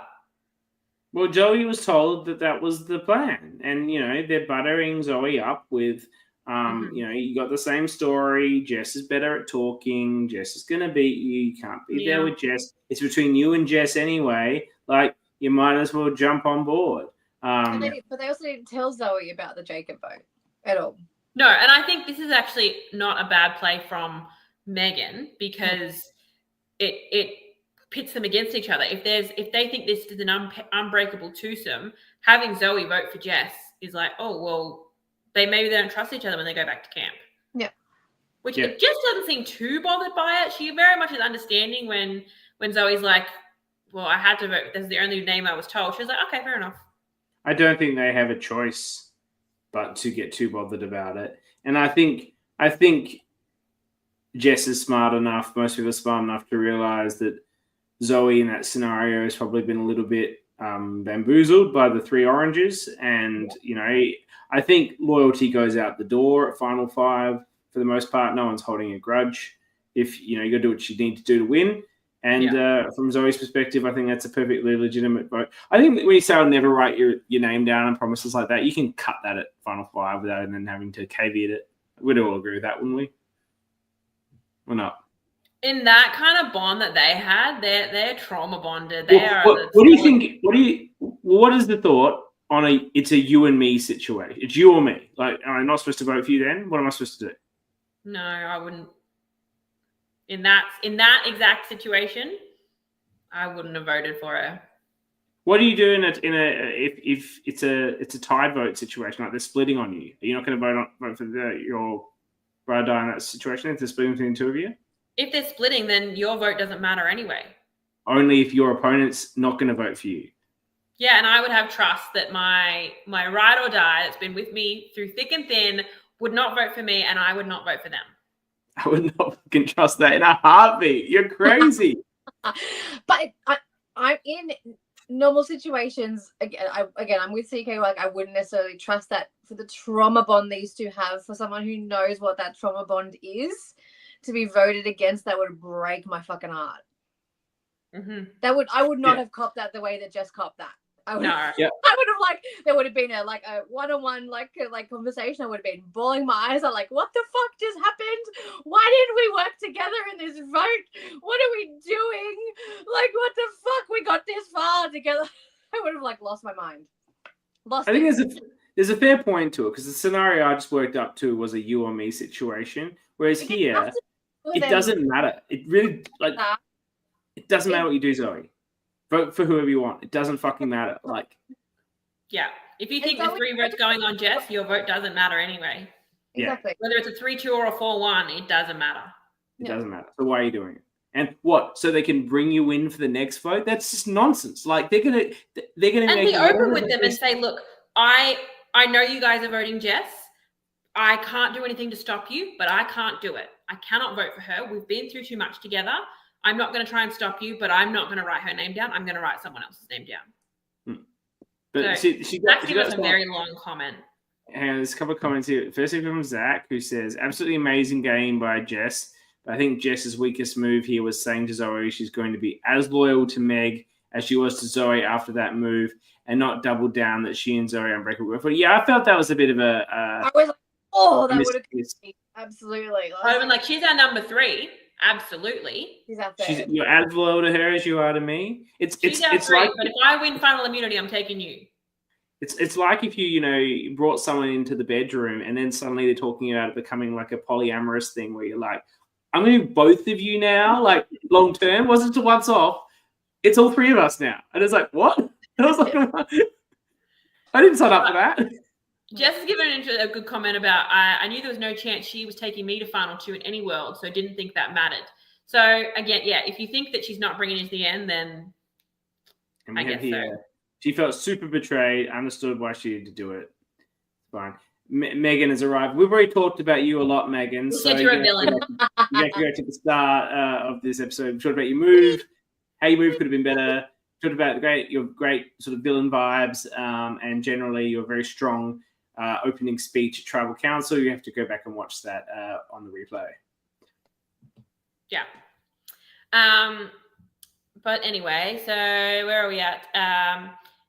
A: Well, Joey was told that was the plan. And, they're buttering Zoe up with, you got the same story. Jess is better at talking. Jess is going to beat you. You can't be there with Jess. It's between you and Jess anyway. Like, you might as well jump on board.
B: But they also didn't tell Zoe about the Jacob vote at all.
C: No, and I think this is actually not a bad play from Megan, because it pits them against each other. If they think this is an unbreakable twosome, having Zoe vote for Jess is like, oh well, they don't trust each other when they go back to camp.
B: Yeah.
C: Which it just doesn't seem too bothered by it. She very much is understanding when Zoe's like, well, I had to vote. This is the only name I was told. She was like, okay, fair enough.
A: I don't think they have a choice but to get too bothered about it. And I think Jess is smart enough, most people are smart enough to realize that Zoe in that scenario has probably been a little bit bamboozled by the three oranges. And, I think loyalty goes out the door at Final Five for the most part. No one's holding a grudge. If, you got to do what you need to do to win. And from Zoe's perspective, I think that's a perfectly legitimate vote. I think that when you say I'll never write your name down and promises like that, you can cut that at Final Five without then having to caveat it. We'd all agree with that, wouldn't we? Or not?
C: In that kind of bond that they had, they're trauma bonded.
A: What do you think? What is the thought on it's a you and me situation? It's you or me. Like, am I not supposed to vote for you then? What am I supposed to do?
C: No, I wouldn't. In that exact situation, I wouldn't have voted for her.
A: What do you do if it's a tied vote situation, like they're splitting on you? Are you not going to vote for your ride or die in that situation if they're splitting between the two of you?
C: If they're splitting, then your vote doesn't matter anyway.
A: Only if your opponent's not going to vote for you.
C: Yeah, and I would have trust that my ride or die that's been with me through thick and thin would not vote for me, and I would not vote for them.
A: I would not fucking trust that in a heartbeat. You're crazy.
B: But I'm in normal situations. Again, I'm with CK. Like, I wouldn't necessarily trust that for the trauma bond these two have, for someone who knows what that trauma bond is, to be voted against. That would break my fucking heart.
C: Mm-hmm.
B: I would not have copped that the way that Jess copped that. I would,
C: No.
A: Yeah.
B: I would have there would have been a one-on-one conversation. I would have been bawling my eyes out, like, what the fuck just happened? Why didn't we work together in this vote? What are we doing? Like, what the fuck? We got this far together. I would have lost my mind.
A: I think there's a fair point to it, because the scenario I just worked up to was a you or me situation, whereas here it doesn't matter. It really it doesn't matter what you do, Zoe. Vote for whoever you want. It doesn't fucking matter.
C: Yeah. If you think there's 3 votes going on, Jess, your vote doesn't matter anyway.
B: Exactly.
C: Whether it's a 3-2 or a 4-1, it doesn't matter.
A: It doesn't matter. So why are you doing it? And what? So they can bring you in for the next vote? That's just nonsense. They're gonna
C: and be open with them and say, look, I know you guys are voting Jess. I can't do anything to stop you, but I can't do it. I cannot vote for her. We've been through too much together. I'm not going to try and stop you, but I'm not going to write her name down. I'm going to write someone else's name down.
A: But
C: so
A: she
C: was a very long comment.
A: And there's a couple of comments here. Firstly from Zach, who says, absolutely amazing game by Jess. But I think Jess's weakest move here was saying to Zoe she's going to be as loyal to Meg as she was to Zoe after that move, and not double down that she and Zoe are unbreakable. But yeah, I felt that was a bit of
B: I was like, oh, that would have absolutely.
C: I mean, she's our number 3. Absolutely.
B: She's out there.
A: You're as loyal to her as you are to me. It's
C: like, but if I win final immunity, I'm taking you.
A: It's like if you brought someone into the bedroom and then suddenly they're talking about it becoming like a polyamorous thing where you're like, I'm going to do both of you now, like long term. Wasn't it once off? It's all 3 of us now. And it's like, what? I was like, I didn't sign up for that.
C: Jess has given a good comment about, I knew there was no chance she was taking me to final 2 in any world, so didn't think that mattered. So, again, yeah, if you think that she's not bringing it to the end, then I guess so.
A: She felt super betrayed, understood why she had to do it. Fine. Megan has arrived. We've already talked about you a lot, Megan.
C: So you're a villain.
A: You have to go to the start of this episode. We talked about your move. How your move could have been better. Talked about your great sort of villain vibes, and generally your very strong opening speech at Tribal Council. You have to go back and watch that on the replay.
C: Yeah. But anyway, so where are we at?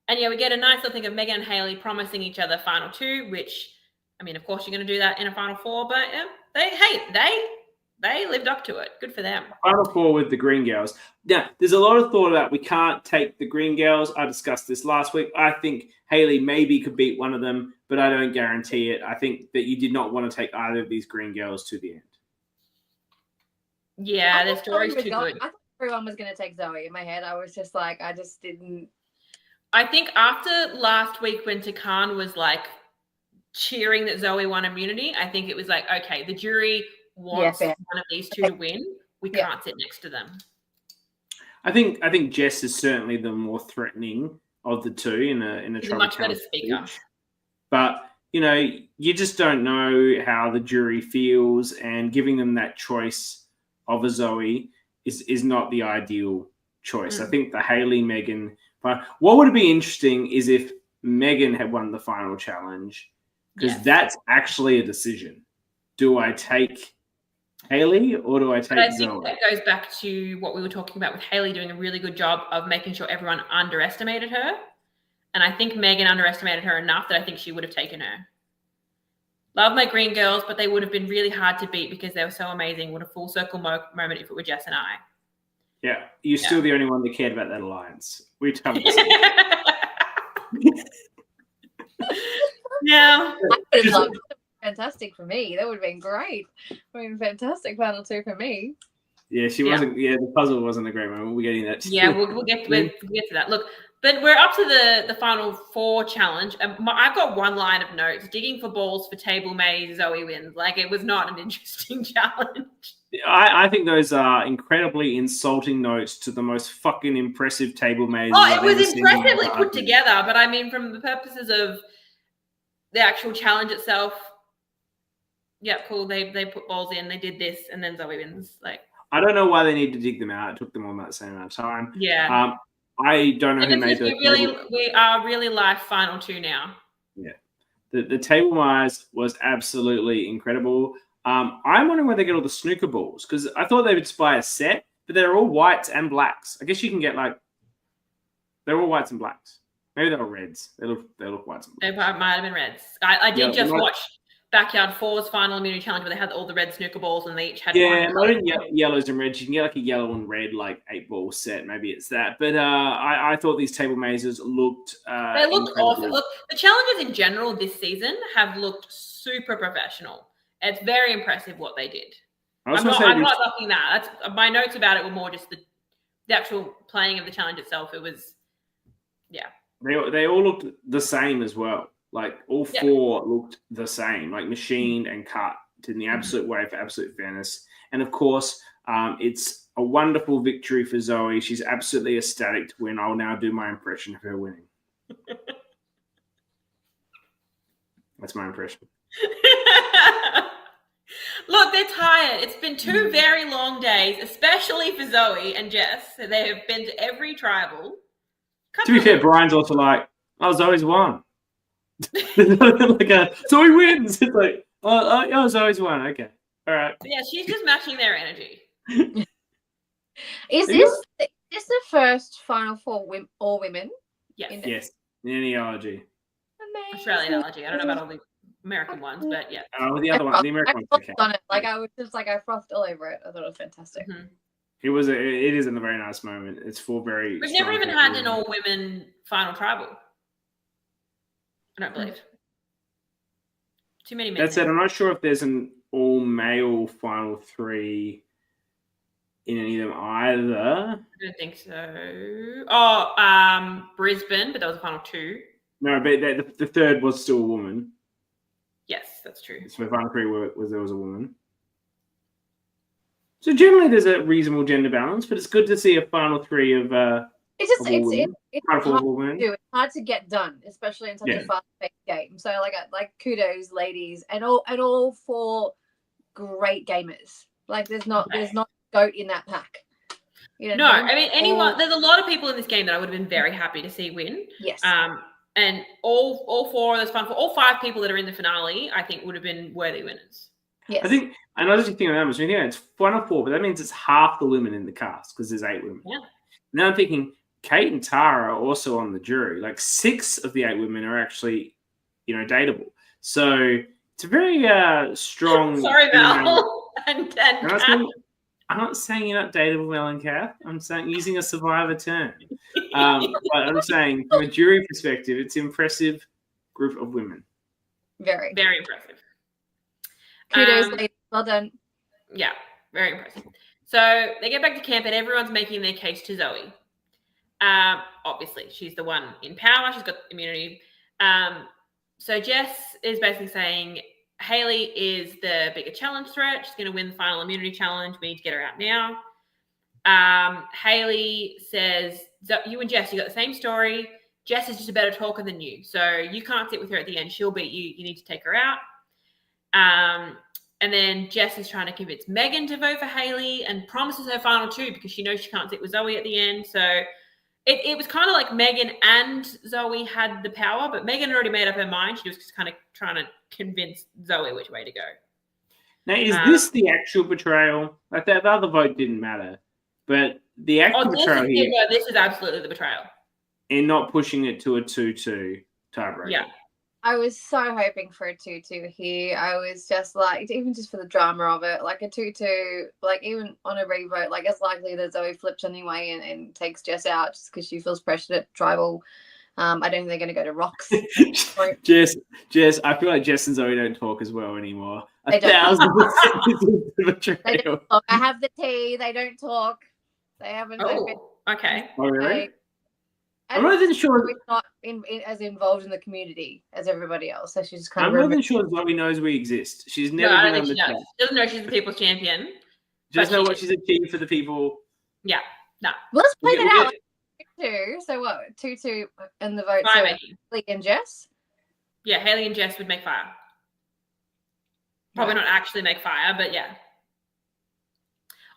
C: And yeah, we get a nice little thing of Megan and Hayley promising each other final 2, which, I mean, of course you're going to do that in a final 4, but they lived up to it. Good for them.
A: Final 4 with the Green Girls. Now, there's a lot of thought about we can't take the Green Girls. I discussed this last week. I think Hayley maybe could beat one of them, but I don't guarantee it. I think that you did not want to take either of these Green Girls to the end.
C: Yeah, their story's too good.
B: I thought everyone was going to take Zoe. In my head, I was just like, I just didn't.
C: I think after last week when Takan was cheering that Zoe won immunity, I think it was like, okay, the jury wants one of these 2 to win. We can't sit next to them. I
A: think Jess is certainly the more threatening of the 2 in a
C: She's a much better speaker.
A: Speech. But you just don't know how the jury feels, and giving them that choice of a Zoe is not the ideal choice. I think the Hayley Megan. But what would be interesting is if Megan had won the final challenge, because that's actually a decision. Do I take Hayley or do I take Zoe?
C: I think that goes back to what we were talking about with Hayley doing a really good job of making sure everyone underestimated her. And I think Megan underestimated her enough that I think she would have taken her. Love my Green Girls, but they would have been really hard to beat because they were so amazing. What a full circle moment if it were Jess and I.
A: Yeah, you're still the only one that cared about that alliance. We covered this.
C: Yeah.
B: I would have loved it. Fantastic for me. That would have been great. Fantastic final 2 for me.
A: Yeah, she wasn't. Yeah, the puzzle wasn't a great moment. We're getting that.
C: Yeah, we'll get to that. Look, but we're up to the final 4 challenge. I've got one line of notes: digging for balls for table maze. Zoe wins. It was not an interesting challenge.
A: I think those are incredibly insulting notes to the most fucking impressive table maze.
C: Oh, it was impressively put together, but I mean, from the purposes of the actual challenge itself, yeah, cool. They put balls in, they did this, and then Zoe wins.
A: I don't know why they need to dig them out. It took them all about the same amount of time.
C: Yeah.
A: I don't know who made
C: we are really live final 2 now.
A: Yeah. The table Myers was absolutely incredible. I'm wondering where they get all the snooker balls, because I thought they would buy a set, but they're all whites and blacks. I guess you can get they're all whites and blacks. Maybe they're reds. They look whites and blacks.
C: They might have been reds. I did just watch Backyard 4's final immunity challenge where they had all the red snooker balls and they each had one.
A: Yellows and reds. You can get a yellow and red 8-ball set. Maybe it's that. But I thought these table mazes looked.
C: They looked awesome. Look, the challenges in general this season have looked super professional. It's very impressive what they did. I'm not knocking that. That's my notes about it were more just the actual playing of the challenge itself. It was, yeah.
A: They all looked the same as well. All 4 looked the same, machined and cut in the absolute way for absolute fairness. And of course, it's a wonderful victory for Zoe. She's absolutely ecstatic to win. I'll now do my impression of her winning. That's my impression.
C: Look, they're tired. It's been 2 very long days, especially for Zoe and Jess. They have been to every tribal.
A: To be fair, Brian's also Zoe's won. Zoe wins. It's Zoe's won. Okay. All right.
C: Yeah, she's just matching their energy.
B: Is this the first Final Four all women?
A: Yes. In any allergy.
B: Amazing.
C: Australian allergy. I don't know about all the American ones, but yeah.
A: Oh, the other one, the American one.
B: Okay. On it. I was just I frothed all over it. I thought it was fantastic.
A: Mm-hmm. It is a very nice moment. It's 4 very.
C: We've never even had an all women final tribal. I don't believe. Too many men.
A: That said, I'm not sure if there's an all male final 3 in any of them either.
C: I don't think so. Oh, Brisbane, but that was the final 2.
A: No, but the third was still a woman.
C: Yes, that's true.
A: So final 3 there was a woman. So generally, there's a reasonable gender balance, but it's good to see a final 3 of.
B: It's hard to get done, especially in such a fast-paced game. So, kudos, ladies, and all 4 great gamers. There's not goat in that pack.
C: No, I mean anyone. There's a lot of people in this game that I would have been very happy to see win.
B: Yes.
C: And all 4 of those all 5 people that are in the finale, I think, would have been worthy winners.
B: Yes.
A: I think another thing on that it's 1 of 4, but that means it's half the women in the cast because there's 8 women.
C: Yeah.
A: Now I'm thinking Kate and Tara are also on the jury. 6 of the 8 women are actually, dateable. So it's a very strong.
C: Sorry, Mel. and
A: I'm not saying you're not dateable, Mel and Kath. I'm saying using a survivor term. But I'm saying from a jury perspective, it's an impressive group of women.
B: Very,
C: very impressive.
B: Kudos, ladies. Well done.
C: Yeah, very impressive. So they get back to camp and everyone's making their case to Zoe. Obviously, she's the one in power. She's got immunity. So Jess is basically saying Hayley is the bigger challenge threat. She's going to win the final immunity challenge. We need to get her out now. Hayley says, you and Jess, you got the same story. Jess is just a better talker than you. So you can't sit with her at the end. She'll beat you. You need to take her out. And then Jess is trying to convince Megan to vote for Hayley and promises her final 2 because she knows she can't sit with Zoe at the end. So it was kind of like Megan and Zoe had the power, but Megan had already made up her mind. She was just kind of trying to convince Zoe which way to go.
A: Now, is this the actual betrayal? That other vote didn't matter, but the actual betrayal here.
C: This is absolutely the betrayal.
A: In not pushing it to a 2-2 tiebreaker.
C: Yeah.
B: I was so hoping for a 2-2 here. I was just even just for the drama of it, a 2-2, even on a revote, it's likely that Zoe flips anyway and takes Jess out just because she feels pressured at tribal. I don't think they're going to go to rocks.
A: Jess, I feel like Jess and Zoe don't talk as well anymore.
B: They don't.
A: 1,000% betrayal.
B: They don't talk. I have the tea. They don't talk. They haven't.
C: Okay.
A: Oh, really?
B: I'm not even sure she's not as involved in the community as everybody else. So she's just kind of.
A: I'm not even sure Zoe knows we exist. She's never been on the chat.
C: She doesn't know she's the people's champion.
A: She doesn't know what she's achieved for the people.
C: Yeah. No.
B: Let's play that out. 2-2. So what? 2-2 in the vote. So Hayley and Jess.
C: Yeah, Hayley and Jess would make fire. Probably not actually make fire, but yeah.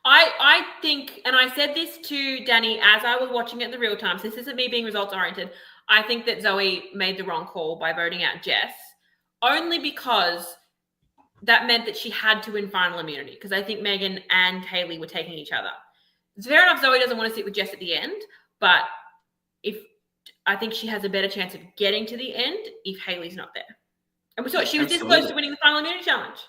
C: I think, and I said this to Dani as I was watching it in the real time, so this isn't me being results oriented. I think that Zoe made the wrong call by voting out Jess, only because that meant that she had to win final immunity, because I think Megan and Hayley were taking each other. It's fair enough Zoe doesn't want to sit with Jess at the end, but I think she has a better chance of getting to the end if Hayley's not there. And we saw she was this close to winning the final immunity challenge.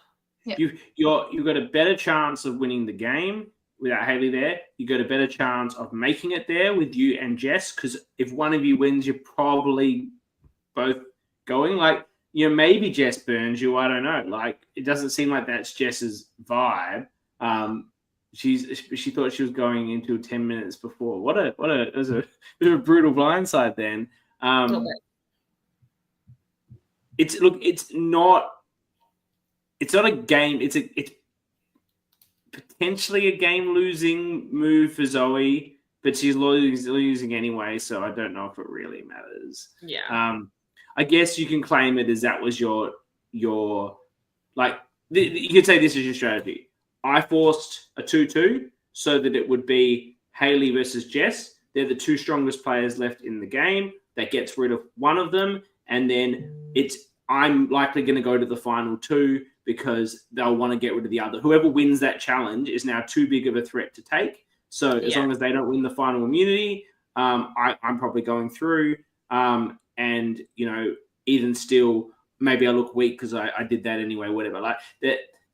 A: Yeah. You've got a better chance of winning the game without Hayley there. You've got a better chance of making it there with you and Jess, because if one of you wins, you're probably both going. Like, maybe Jess burns you. I don't know. Like, it doesn't seem like that's Jess's vibe. She thought she was going into 10 minutes before. It was a bit of a brutal blindside then. It's not a game. It's potentially a game-losing move for Zoe, but she's losing anyway, so I don't know if it really matters.
C: Yeah.
A: I guess you can claim it as that was your like, you could say this is your strategy. I forced a 2-2 so that it would be Hayley versus Jess. They're the two strongest players left in the game. That gets rid of one of them, and then I'm likely going to go to the final two because they'll want to get rid of the other. Whoever wins that challenge is now too big of a threat to take. So as long as they don't win the final immunity, I'm probably going through. And, even still, maybe I look weak because I did that anyway, whatever. Like,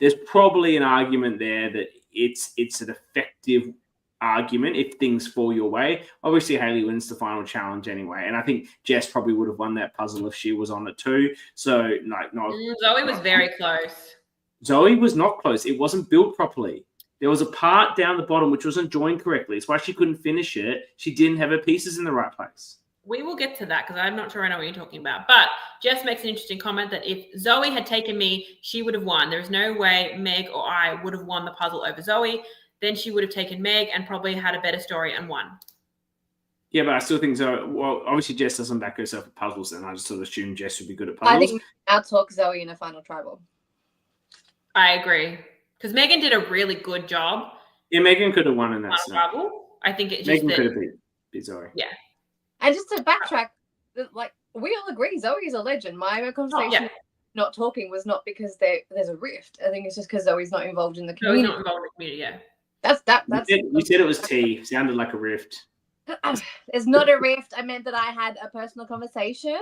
A: there's probably an argument there that it's an effective argument if things fall your way. Obviously, Hayley wins the final challenge anyway, and I think Jess probably would have won that puzzle if she was on it too. So,
C: Zoe was very close.
A: Zoe was not close. It wasn't built properly. There was a part down the bottom which wasn't joined correctly. It's why she couldn't finish it. She didn't have her pieces in the right place.
C: We will get to that because I'm not sure I know what you're talking about. But Jess makes an interesting comment that if Zoe had taken me, she would have won. There is no way Meg or I would have won the puzzle over Zoe. Then she would have taken Meg and probably had a better story and won.
A: Yeah, but I still think Zoe, well, obviously Jess doesn't back herself at puzzles, and I just sort of assume Jess would be good at puzzles.
B: I think I'll talk Zoe in a final tribal.
C: I agree. Because Megan did a really good job.
A: Yeah, Megan could have won in that
C: tribal. I think it just
A: Megan could have beat Zoe.
C: Yeah.
B: And just to backtrack, like, we all agree Zoe is a legend. My conversation not talking was not because there's a rift. I think it's just because Zoe's not involved in the community.
C: Zoe's not involved in the community, yeah.
B: That's
A: you said it was tea. Sounded like a rift.
B: It's not a rift. I meant that I had a personal conversation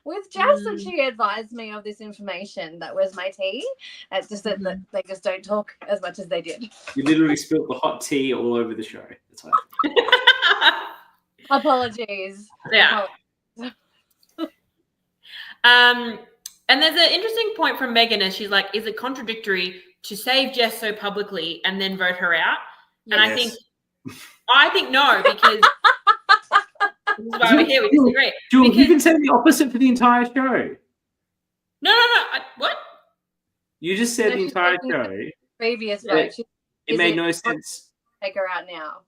B: with Jess and she advised me of this information. That was my tea. It's just that they just don't talk as much as they did.
A: You literally spilled the hot tea all over the show. That's why.
B: Apologies.
C: Yeah. And there's an interesting point from Megan as she's like, is it contradictory to save Jess so publicly and then vote her out? And
A: yes.
C: I think no, because this is why we're here. We disagree.
A: Jules, you can say the opposite for the entire show.
C: No. What?
A: You just said the entire show.
B: Previous vote.
A: It made no sense.
B: Take her out now.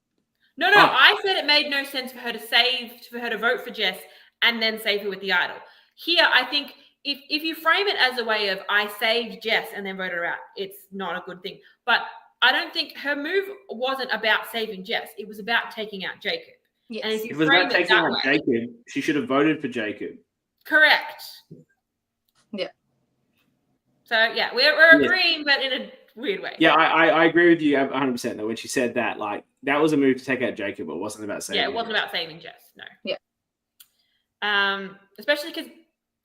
C: No. I said it made no sense for her to vote for Jess and then save her with the idol. Here, I think if you frame it as a way of I saved Jess and then voted her out, it's not a good thing. But I don't think her move wasn't about saving Jess. It was about taking out Jacob.
B: Yes.
C: And if you
A: it was
C: frame
A: about
C: it
A: taking
C: that
A: out
C: way,
A: Jacob. She should have voted for Jacob.
C: Correct.
B: Yeah.
C: So, yeah, we're agreeing, but in a weird way.
A: Yeah, I agree with you 100% though. When she said that, like, that was a move to take out Jacob. It wasn't about saving.
C: Yeah, it wasn't about saving Jess. No.
B: Yeah.
C: Especially because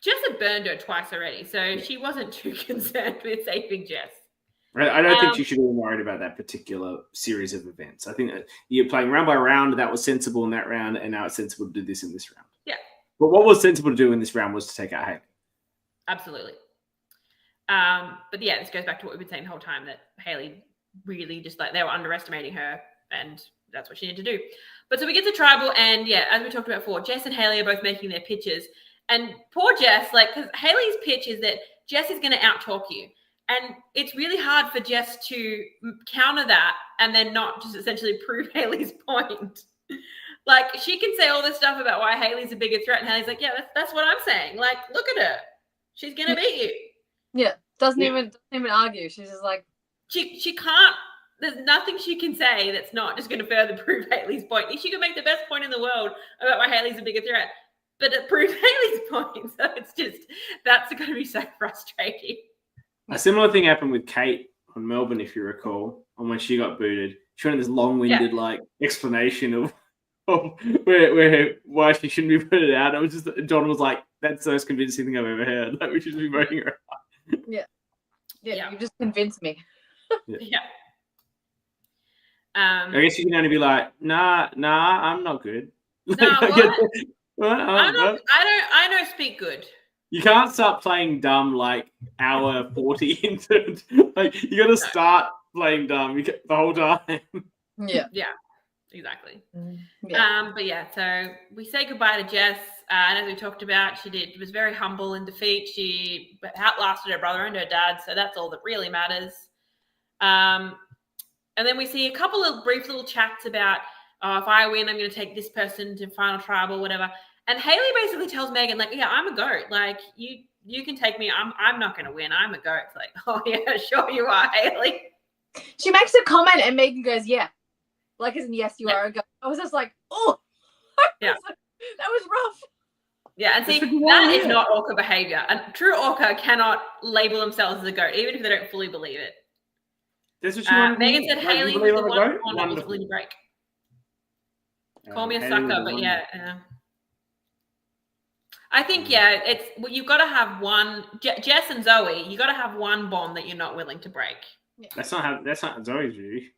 C: Jess had burned her twice already, so she wasn't too concerned with saving Jess.
A: I don't think she should have been worried about that particular series of events. I think that you're playing round by round. That was sensible in that round, and now it's sensible to do this in this round.
C: Yeah.
A: But what was sensible to do in this round was to take out Hayley.
C: Absolutely. But yeah, this goes back to what we've been saying the whole time, that Hayley really just, like, they were underestimating her, and that's what she needed to do. But so we get to tribal, and yeah, as we talked about before, Jess and Hayley are both making their pitches. And poor Jess, like, because Hayley's pitch is that Jess is going to out-talk you. And it's really hard for Jess to counter that and then not just essentially prove Hayley's point. Like, she can say all this stuff about why Hayley's a bigger threat, and Hayley's like, yeah, that's what I'm saying. Like, look at her. She's going to beat you.
B: Yeah. Doesn't even argue. She's just like...
C: She can't there's nothing she can say that's not just going to further prove Hayley's point. She could make the best point in the world about why Hayley's a bigger threat, but it proves Hayley's point. So it's just, that's going to be so frustrating.
A: A similar thing happened with Kate on Melbourne, if you recall, on when she got booted. She went this long-winded like explanation of why she shouldn't be put it out. It was just John was like, "That's the most convincing thing I've ever heard. Like we should be voting her out."
B: Yeah, you just convinced me.
C: Yeah.
A: I guess you can only be like, nah, I'm not good.
C: Nah, what? I don't speak good.
A: You can't start playing dumb like hour 40 into it. Like you got to start playing dumb the whole time.
B: Yeah,
C: exactly.
B: Yeah.
C: But yeah, so we say goodbye to Jess, and as we talked about, she was very humble in defeat. She outlasted her brother and her dad, so that's all that really matters. And then we see a couple of brief little chats about, if I win, I'm going to take this person to final tribal, whatever. And Hayley basically tells Megan, like, yeah, I'm a goat. Like, you can take me. I'm not going to win. I'm a goat. It's like, oh, yeah, sure you are, Hayley.
B: She makes a comment and Megan goes, yeah. Like, as in, yes, you are a goat. I was just like, oh.
C: Yeah.
B: That was rough.
C: Yeah, and see, that is not orca behavior. And true orca cannot label themselves as a goat, even if they don't fully believe it.
A: That's what she wanted.
C: Megan said Hayley was the one that was willing to break. Call me a sucker, but yeah. I think, you've got to have one, Jess and Zoe, you got to have one bond that you're not willing to break.
B: Yeah.
A: That's not Zoe's view.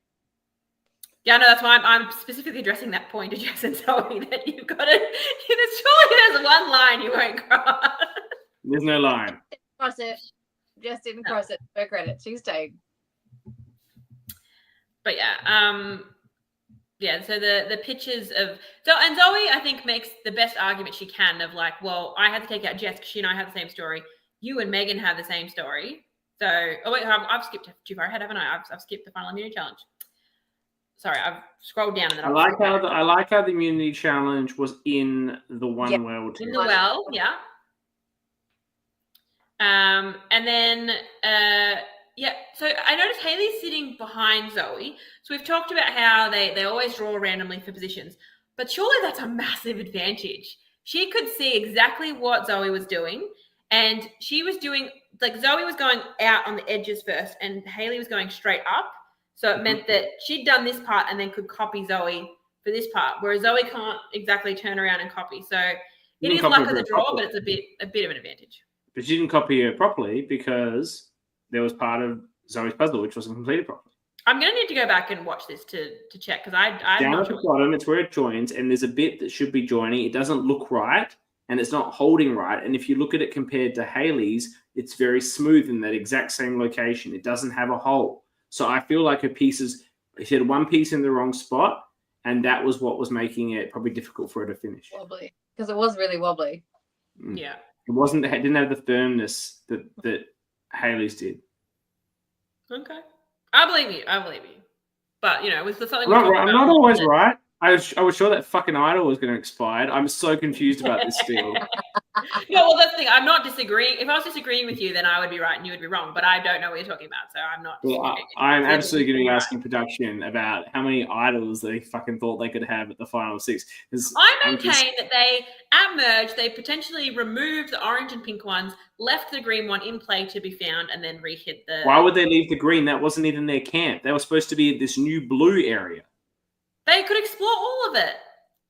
C: Yeah, no, that's why I'm specifically addressing that point to Jess and Zoe, that you've got to, surely there's one line you won't cross.
A: There's no line.
B: Cross it. Jess didn't cross it. Fair credit. She stayed.
C: But so the pictures of and Zoe, I think, makes the best argument she can of like, well, I had to take out Jess because she and I have the same story. You and Megan have the same story. So, oh wait, I've skipped too far ahead, haven't I? I've skipped the final immunity challenge. Sorry, I've scrolled down. And then
A: I like how the immunity challenge was in the one well too.
C: In the well, yeah. And then so I noticed Hayley's sitting behind Zoe. So we've talked about how they always draw randomly for positions, but surely that's a massive advantage. She could see exactly what Zoe was doing, and she was doing, like, Zoe was going out on the edges first, and Hayley was going straight up. So it meant that she'd done this part and then could copy Zoe for this part, whereas Zoe can't exactly turn around and copy. So it is luck of the draw, but it's a bit of an advantage.
A: But she didn't copy her properly because there was part of Zoe's puzzle which wasn't completed properly.
C: I'm going to need to go back and watch this to check, because I'm
A: down
C: not
A: at
C: sure.
A: the bottom, it's where it joins, and there's a bit that should be joining. It doesn't look right, and it's not holding right. And if you look at it compared to Hayley's, it's very smooth in that exact same location. It doesn't have a hole. So I feel like her pieces, she had one piece in the wrong spot, and that was what was making it probably difficult for her to finish.
B: Wobbly, because it was really wobbly.
C: Yeah.
A: It didn't have the firmness that Hayley's did.
C: Okay. I believe you. But, was there something
A: I'm not always right. I was sure that fucking idol was going to expire. I'm so confused about this still.
C: No, well, that's the thing. I'm not disagreeing. If I was disagreeing with you, then I would be right and you would be wrong. But I don't know what you're talking about, so I'm not.
A: Well, I'm absolutely going to be asking production about how many idols they fucking thought they could have at the final six.
C: I maintain that they, at merge, they potentially removed the orange and pink ones, left the green one in play to be found, and then re-hit the...
A: Why would they leave the green? That wasn't even their camp. They were supposed to be at this new blue area.
C: They could explore all of it.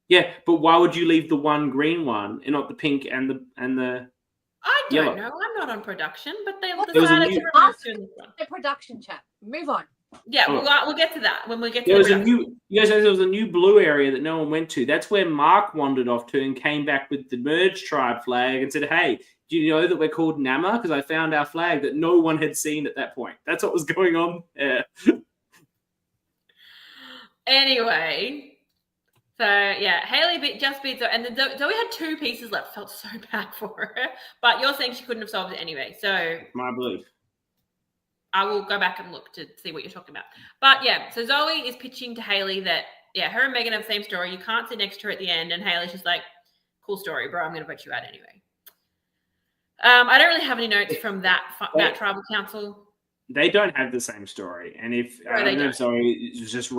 A: Yeah, but why would you leave the one green one and not the pink and the
C: I don't
A: yellow?
C: know. I'm not on production, but they
A: There was a
C: decided
A: new-
C: to remove two in this one.
B: The production chat. Move on.
C: Yeah,
A: Oh.
C: we'll get to that when we get to
A: There was
C: the
A: a
C: production.
A: you guys know there was a new blue area that no one went to. That's where Mark wandered off to and came back with the merge tribe flag and said, "Hey, do you know that we're called Nama? Because I found our flag that no one had seen at that point." That's what was going on there.
C: Anyway, so yeah, Hayley just beat Zoe, and then Zoe had two pieces left. Felt so bad for her, but you're saying she couldn't have solved it anyway. So
A: My belief.
C: I will go back and look to see what you're talking about. But yeah, so Zoe is pitching to Hayley that, yeah, her and Megan have the same story. You can't sit next to her at the end. And Hayley's just like, cool story, bro. I'm going to vote you out anyway. I don't really have any notes from that tribal council.
A: they don't have the same story. And if
C: No, they don't.
A: Zoe was just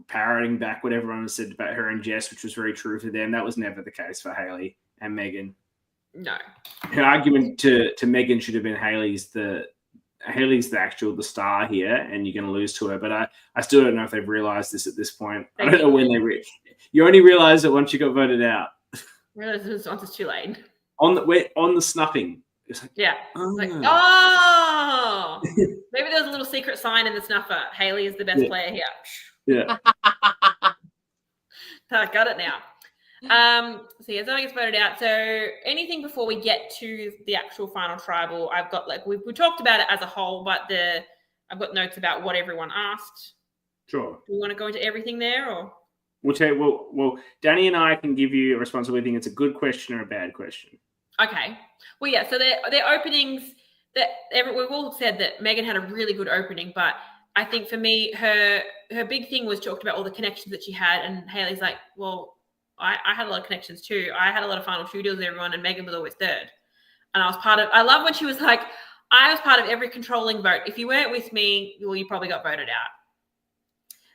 A: parroting back what everyone has said about her and Jess, which was very true for them, that was never the case for Hayley and Megan.
C: No.
A: Her argument to Megan should have been Hayley's the star here, and you're going to lose to her. But I still don't know if they've realised this at this point. I don't know when you only realise it once you got voted out.
C: Realize once it's too late.
A: On the snuffing. It's like,
C: yeah.
A: Oh.
C: Like, oh, maybe there was a little secret sign in the snuffer. Hayley is the best player here.
A: Yeah.
C: I got it now. So yeah, Zoe gets voted out. So anything before we get to the actual final tribal, I've got we talked about it as a whole, but I've got notes about what everyone asked.
A: Sure.
C: Do we want to go into everything there, or
A: we'll tell you? Well, Dani and I can give you a response whether we think it's a good question or a bad question.
C: Okay. Well, yeah. So their openings we've all said that Megan had a really good opening, but I think for me, her big thing was talked about all the connections that she had, and Hayley's like, well, I had a lot of connections too. I had a lot of final two deals with everyone, and Megan was always third. And I love when she was like, I was part of every controlling vote. If you weren't with me, well, you probably got voted out.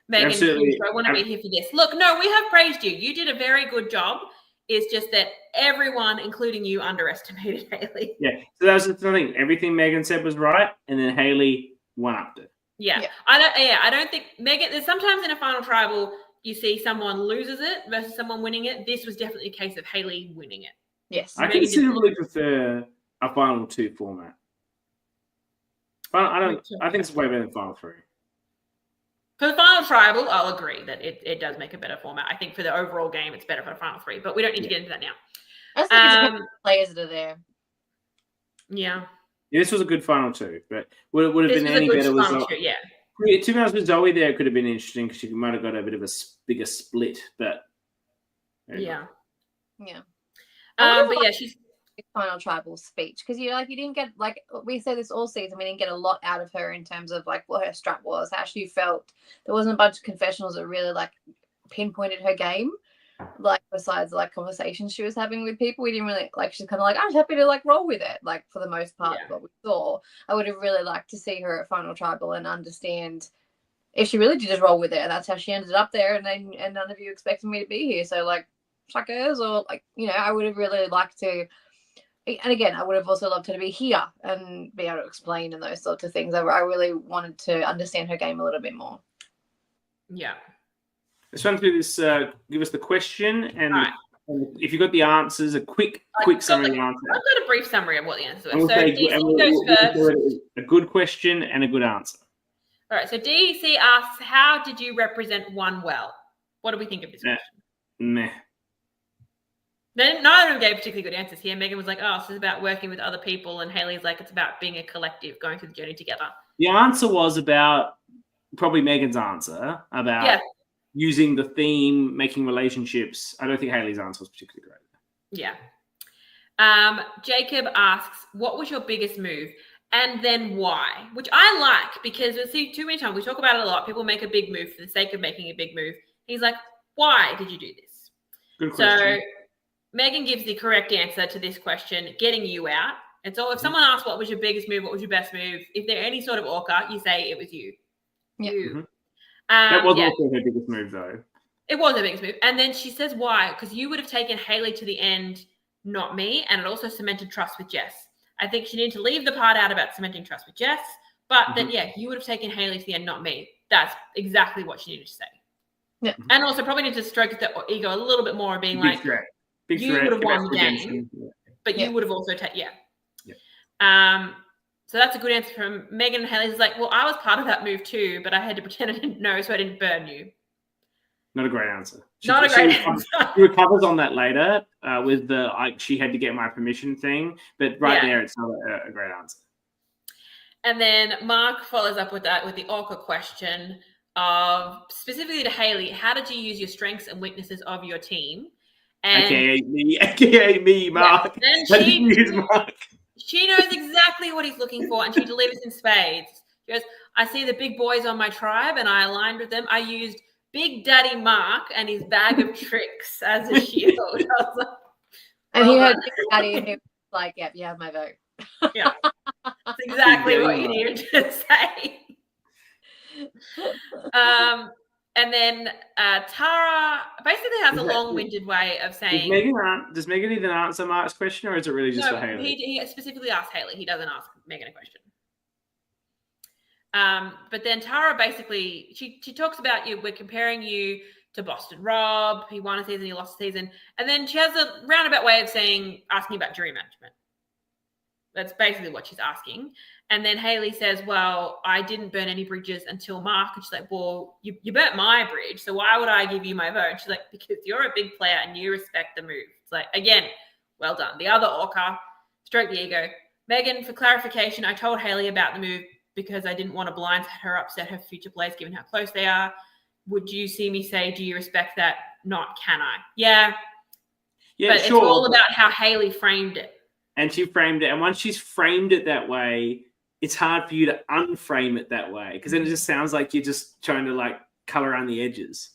C: Megan, I want to be here for this. Look, no, we have praised you. You did a very good job. It's just that everyone, including you, underestimated Hayley.
A: Yeah. So that was the thing. Everything Megan said was right, and then Hayley one-upped it.
C: Yeah. I don't think Megan. There's sometimes in a final tribal you see someone loses it versus someone winning it. This was definitely a case of Hayley winning it.
B: Yes.
A: I considerably prefer a final two format. I think it's way better than final three.
C: For the final tribal, I'll agree that it does make a better format. I think for the overall game, it's better for the final three, but we don't need to get into that now.
B: I just think it's players that are there.
C: Yeah.
A: This was a good final two, but would have been any better with Zoe.
C: Yeah.
A: To be honest, with Zoe there, it could have been interesting because she might have got a bit of a bigger split, but
C: yeah.
B: But
C: yeah, she's
B: final tribal speech because you didn't get, like we said this all season, we didn't get a lot out of her in terms of like what her strat was, how she felt. There wasn't a bunch of confessionals that really like pinpointed her game. Like besides like conversations she was having with people, we didn't really like. She's kind of like, I'm happy to like roll with it. Like for the most part, what we saw, I would have really liked to see her at final tribal and understand if she really did just roll with it, and that's how she ended up there. And none of you expected me to be here, so like suckers, or like I would have really liked to. And again, I would have also loved her to be here and be able to explain and those sorts of things. I really wanted to understand her game a little bit more.
C: Yeah.
A: Let's run through this. Give us the question, and if you got the answers, a quick summary of the answer.
C: I've got a brief summary of what the answers were. So
A: DC
C: goes first.
A: A good question and a good answer.
C: All right. So DC asks, "How did you represent one well?" What do we think of this question?
A: Meh.
C: Then neither of them gave particularly good answers here. Megan was like, "Oh, this is about working with other people," and Hayley's like, "It's about being a collective, going through the journey together."
A: The answer was about probably Megan's answer about using the theme, making relationships. I don't think Hayley's answer was particularly great.
C: Yeah. Jacob asks, "What was your biggest move? And then why?" Which I like because we see too many times. We talk about it a lot. People make a big move for the sake of making a big move. He's like, "Why did you do this?"
A: Good question.
C: So Megan gives the correct answer to this question, getting you out. And so if someone asks what was your biggest move, what was your best move, if they're any sort of orca, you say it was you.
B: Yeah.
C: You.
A: Mm-hmm. That was also her biggest move, though.
C: It was her biggest move. And then she says why, because you would have taken Hayley to the end, not me, and it also cemented trust with Jess. I think she needed to leave the part out about cementing trust with Jess, but then, you would have taken Hayley to the end, not me. That's exactly what she needed to say.
B: Yeah.
C: And also probably need to stroke the ego a little bit more, being like, you would have won the game, but you would have also taken, so that's a good answer from Megan. And Hayley's like, well, I was part of that move too, but I had to pretend I didn't know, so I didn't burn you.
A: Not a great answer. She recovers on that later with the she had to get my permission thing, but there it's not a great answer.
C: And then Mark follows up with that with the orca question of specifically to Hayley, how did you use your strengths and weaknesses of your team? And
A: AKA me, Mark.
C: Mark. She knows exactly what he's looking for, and she delivers in spades. She goes, I see the big boys on my tribe, and I aligned with them. I used Big Daddy Mark and his bag of tricks as a shield.
B: And he had Big Daddy, and he was like, yep, you have my vote.
C: Yeah. That's exactly what you needed to say. And then Tara basically has a long-winded way of saying...
A: Does Megan even answer Mark's question, or is it really just for Hayley?
C: He specifically asked Hayley. He doesn't ask Megan a question. But then Tara basically, she talks about we're comparing you to Boston Rob. He won a season, he lost a season. And then she has a roundabout way of asking about jury management. That's basically what she's asking. And then Hayley says, well, I didn't burn any bridges until Mark. And she's like, well, you burnt my bridge, so why would I give you my vote? And she's like, because you're a big player and you respect the move. It's like, again, well done. The other orca, stroke the ego. Megan, for clarification, I told Hayley about the move because I didn't want to blindside her, upset her future players, given how close they are. Would you see me say, do you respect that? Not can I? Yeah, but sure. It's all about how Hayley framed it.
A: And she framed it. And once she's framed it that way, it's hard for you to unframe it that way, because then it just sounds like you're just trying to like color around the edges.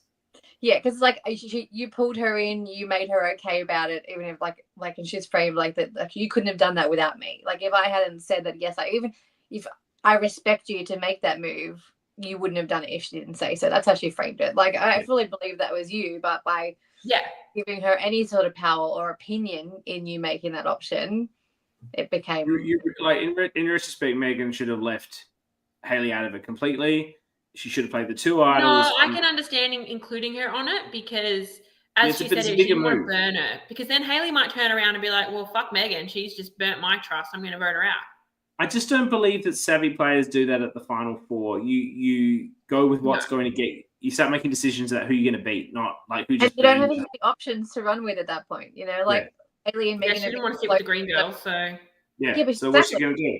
B: Yeah, because like you pulled her in, you made her okay about it, even if like and she's framed like that. Like you couldn't have done that without me. Like if I hadn't said that, yes, even if I respect you to make that move, you wouldn't have done it if she didn't say so. That's how she framed it. Like I fully believe that was you, but by giving her any sort of power or opinion in you making that option, it became
A: like in retrospect, Megan should have left Hayley out of it completely. She should have played the two idols.
C: No, I can understand including her on it, because as she said, she didn't want to burn her, because then Hayley might turn around and be like, well, fuck Megan, she's just burnt my trust, I'm going to vote her out.
A: I just don't believe that savvy players do that at the Final Four. You go with what's going to get. You start making decisions about who you're going to beat, not like who just.
B: And you don't have any options to run with at that point. You know, like Hayley and Megan.
C: She didn't want to sit with the green girls, so.
A: Yeah. But so what's she going to do?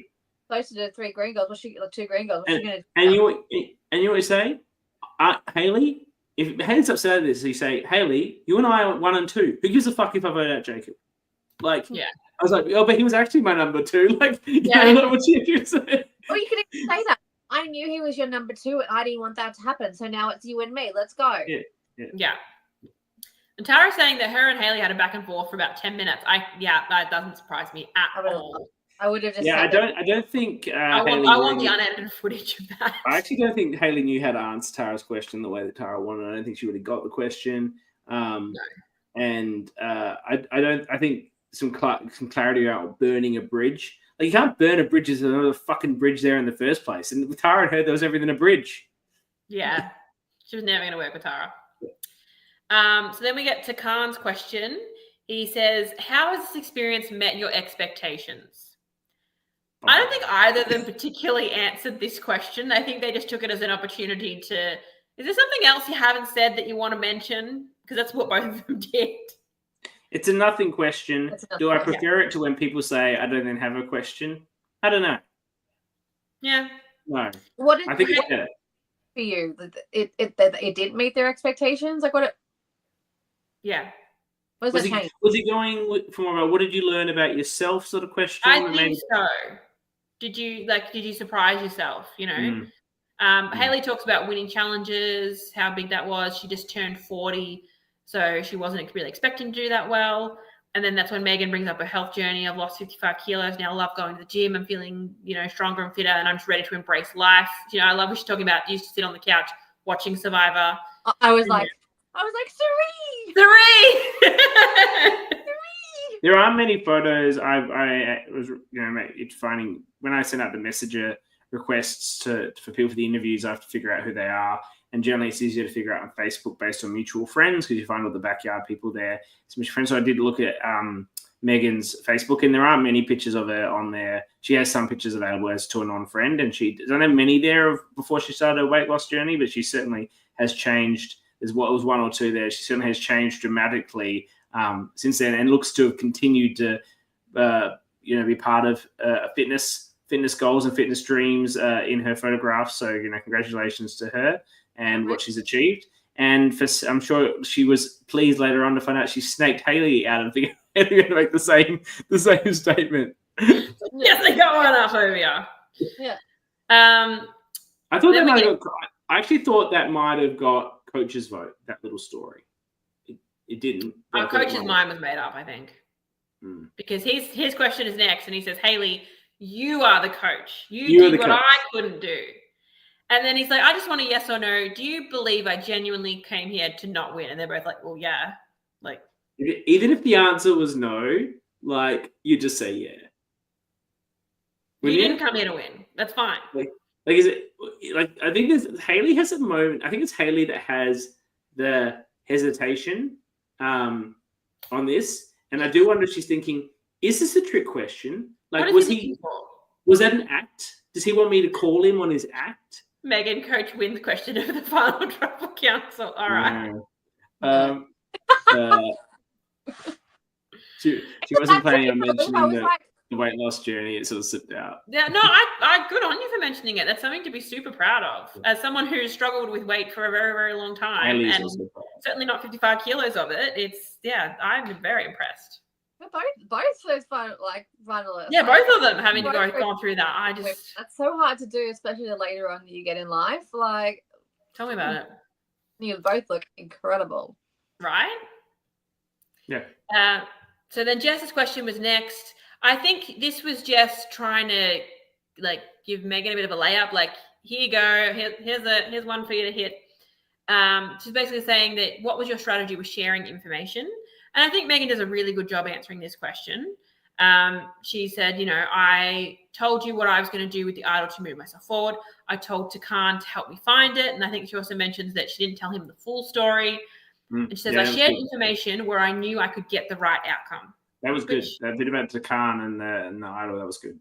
B: Closer to 3 green girls. What's she like 2 green girls? What's she going to do?
A: And you know what you say, Hayley? If Hayley's upset at this, you say, Hayley, you and I are 1 and 2. Who gives a fuck if I vote out Jacob? Like, I was like, oh, but he was actually my number 2. Like, what you say?
B: Or you could even say that. I knew he was your number 2 and I didn't want that to happen. So now it's you and me. Let's go.
C: Yeah. And Tara's saying that her and Hayley had a back and forth for about 10 minutes. That doesn't surprise me at all.
B: I would have just
A: I don't think
C: I want the unedited footage of that.
A: I actually don't think Hayley knew how to answer Tara's question the way that Tara wanted. I don't think she really got the question. No. And I think some clarity about burning a bridge. Like, you can't burn a bridge. There's another fucking bridge there in the first place. And with Tara, heard there was everything a bridge.
C: Yeah. She was never going to work with Tara. So then we get to Khan's question. He says, how has this experience met your expectations? I don't think either of them particularly answered this question. I think they just took it as an opportunity to, is there something else you haven't said that you want to mention? Because that's what both of them did.
A: It's a nothing question. Do I prefer it to when people say, I don't even have a question? I don't know.
C: Yeah.
A: No.
B: I think it's better. For you, it did meet their expectations? Like what?
C: Yeah.
A: Was he going for more about what did you learn about yourself sort of question?
C: I think so. Did you surprise yourself? You know, Hayley talks about winning challenges, how big that was. She just turned 40, so she wasn't really expecting to do that well. And then that's when Megan brings up her health journey. I've lost 55 kilos. Now I love going to the gym. I'm feeling, stronger and fitter, and I'm just ready to embrace life. I love what she's talking about. Used to sit on the couch watching Survivor.
B: I was like,
C: Three!
A: There are many photos. I was, it's finding when I send out the messenger requests for people for the interviews, I have to figure out who they are. And generally, it's easier to figure out on Facebook based on mutual friends because you find all the backyard people there. Some mutual friends. So I did look at Megan's Facebook, and there aren't many pictures of her on there. She has some pictures available as to a non-friend, and she doesn't have many there of before she started her weight loss journey, but she certainly has changed. There's what was 1 or 2 there. She certainly has changed dramatically since then, and looks to have continued to, be part of fitness goals and fitness dreams in her photographs. So, congratulations to her and what she's achieved. And I'm sure she was pleased later on to find out she snaked Hayley out of the to make the same statement.
C: Yes, they got one up over here.
B: Yeah.
A: I thought I actually thought that might have got coach's vote, that little story. It didn't.
C: Our coach's mind was made up, I think. Because his question is next, and he says, Hayley, You are the coach. You
A: You're
C: did
A: the
C: what
A: coach.
C: I couldn't do. And then he's like, I just want a yes or no. Do you believe I genuinely came here to not win? And they're both like, well, yeah. Like,
A: even if the answer was no, like you just say yeah.
C: you didn't come here to win. That's fine.
A: Like is it like I think Haley has a moment. I think it's Haley that has the hesitation on this, and I do wonder if she's thinking, is this a trick question? Like, was that an act? Does he want me to call him on his act?
C: Megan, coach wins question of the final tribal council. All right.
A: She wasn't planning on mentioning the weight loss journey. It sort of slipped out.
C: Yeah, no, I good on you for mentioning it. That's something to be super proud of. As someone who's struggled with weight for a very, very long time, and certainly not 55 kilos of it, I'm very impressed.
B: Both those finalists.
C: Yeah, both of them having to go through that.
B: That's so hard to do, especially the later on you get in life. Like,
C: tell me about it.
B: You both look incredible,
C: right?
A: Yeah.
C: So then Jess's question was next. I think this was Jess trying to like give Megan a bit of a layup. Like, here you go. Here's one for you to hit. She's basically saying that what was your strategy with sharing information? And I think Megan does a really good job answering this question. She said, I told you what I was going to do with the idol to move myself forward. I told Takan to help me find it. And I think she also mentions that she didn't tell him the full story. And she says, I shared information where I knew I could get the right outcome.
A: That was good. That bit about Takan and the idol, that was good.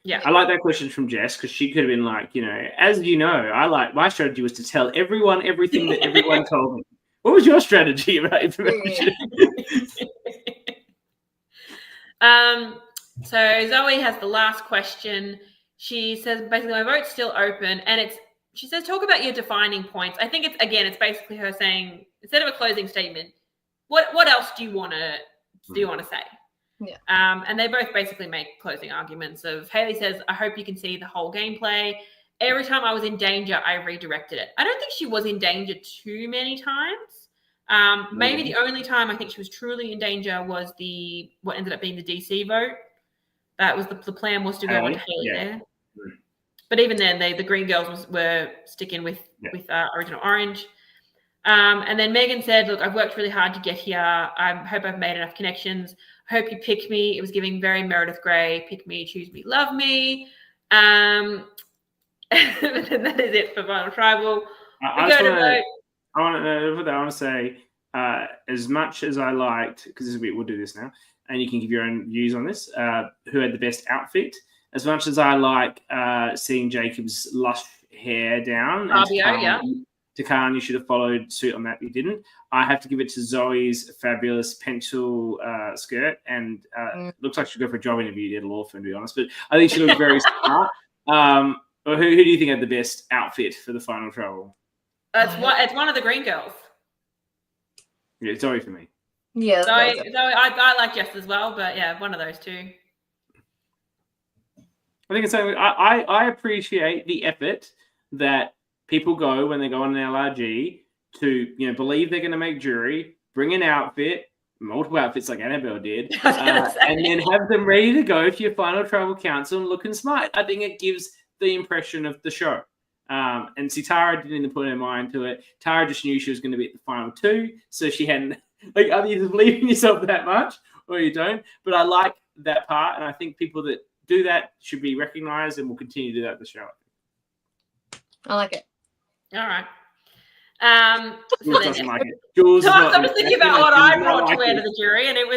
C: Yeah.
A: I like that question from Jess because she could have been like, as you know, my strategy was to tell everyone everything that everyone told me. What was your strategy about information?
C: So Zoe has the last question. She says, basically, my vote's still open. And she says, talk about your defining points. I think it's basically her saying, instead of a closing statement, what else do you want to say?
B: Yeah.
C: And they both basically make closing arguments of, Haley says, I hope you can see the whole gameplay. Every time I was in danger, I redirected it. I don't think she was in danger too many times. Maybe the only time I think she was truly in danger was what ended up being the DC vote. That was the plan was to go on to Haley there. But even then, the Green Girls were sticking with Original Orange. And then Megan said, look, I've worked really hard to get here. I hope I've made enough connections. I hope you pick me. It was giving very Meredith Grey. Pick me, choose me, love me. And that is it for Final Tribal.
A: I want to say, as much as I liked, because we'll do this now, and you can give your own views on this, who had the best outfit. As much as I like seeing Jacob's lush hair down, Takan, you should have followed suit on that. You didn't. I have to give it to Zoe's fabulous pencil skirt, and looks like she'll go for a job interview at a law firm, to be honest. But I think she looked very smart. Who do you think had the best outfit for the Final Tribal?
C: It's one of the Green Girls.
A: Yeah, it's Zoe for me.
B: Yeah,
C: Zoe, I like Jess as well, but yeah, one of those two.
A: I think it's something I appreciate the effort that people go when they go on an LRG to believe they're going to make jury, bring an outfit, multiple outfits like Annabelle did, and then have them ready to go for your Final Tribal Council and looking smart. I think it gives the impression of the show. And see, Tara didn't even put her mind to it. Tara just knew she was going to be at the final two, so she hadn't either you believe in yourself that much or you don't. But I like that part, and I think people that do that should be recognised, and will continue to do that at the show.
B: I like it.
C: All right.
A: Jules doesn't like it. Jules
C: I was thinking about what I brought to wear to the jury, and it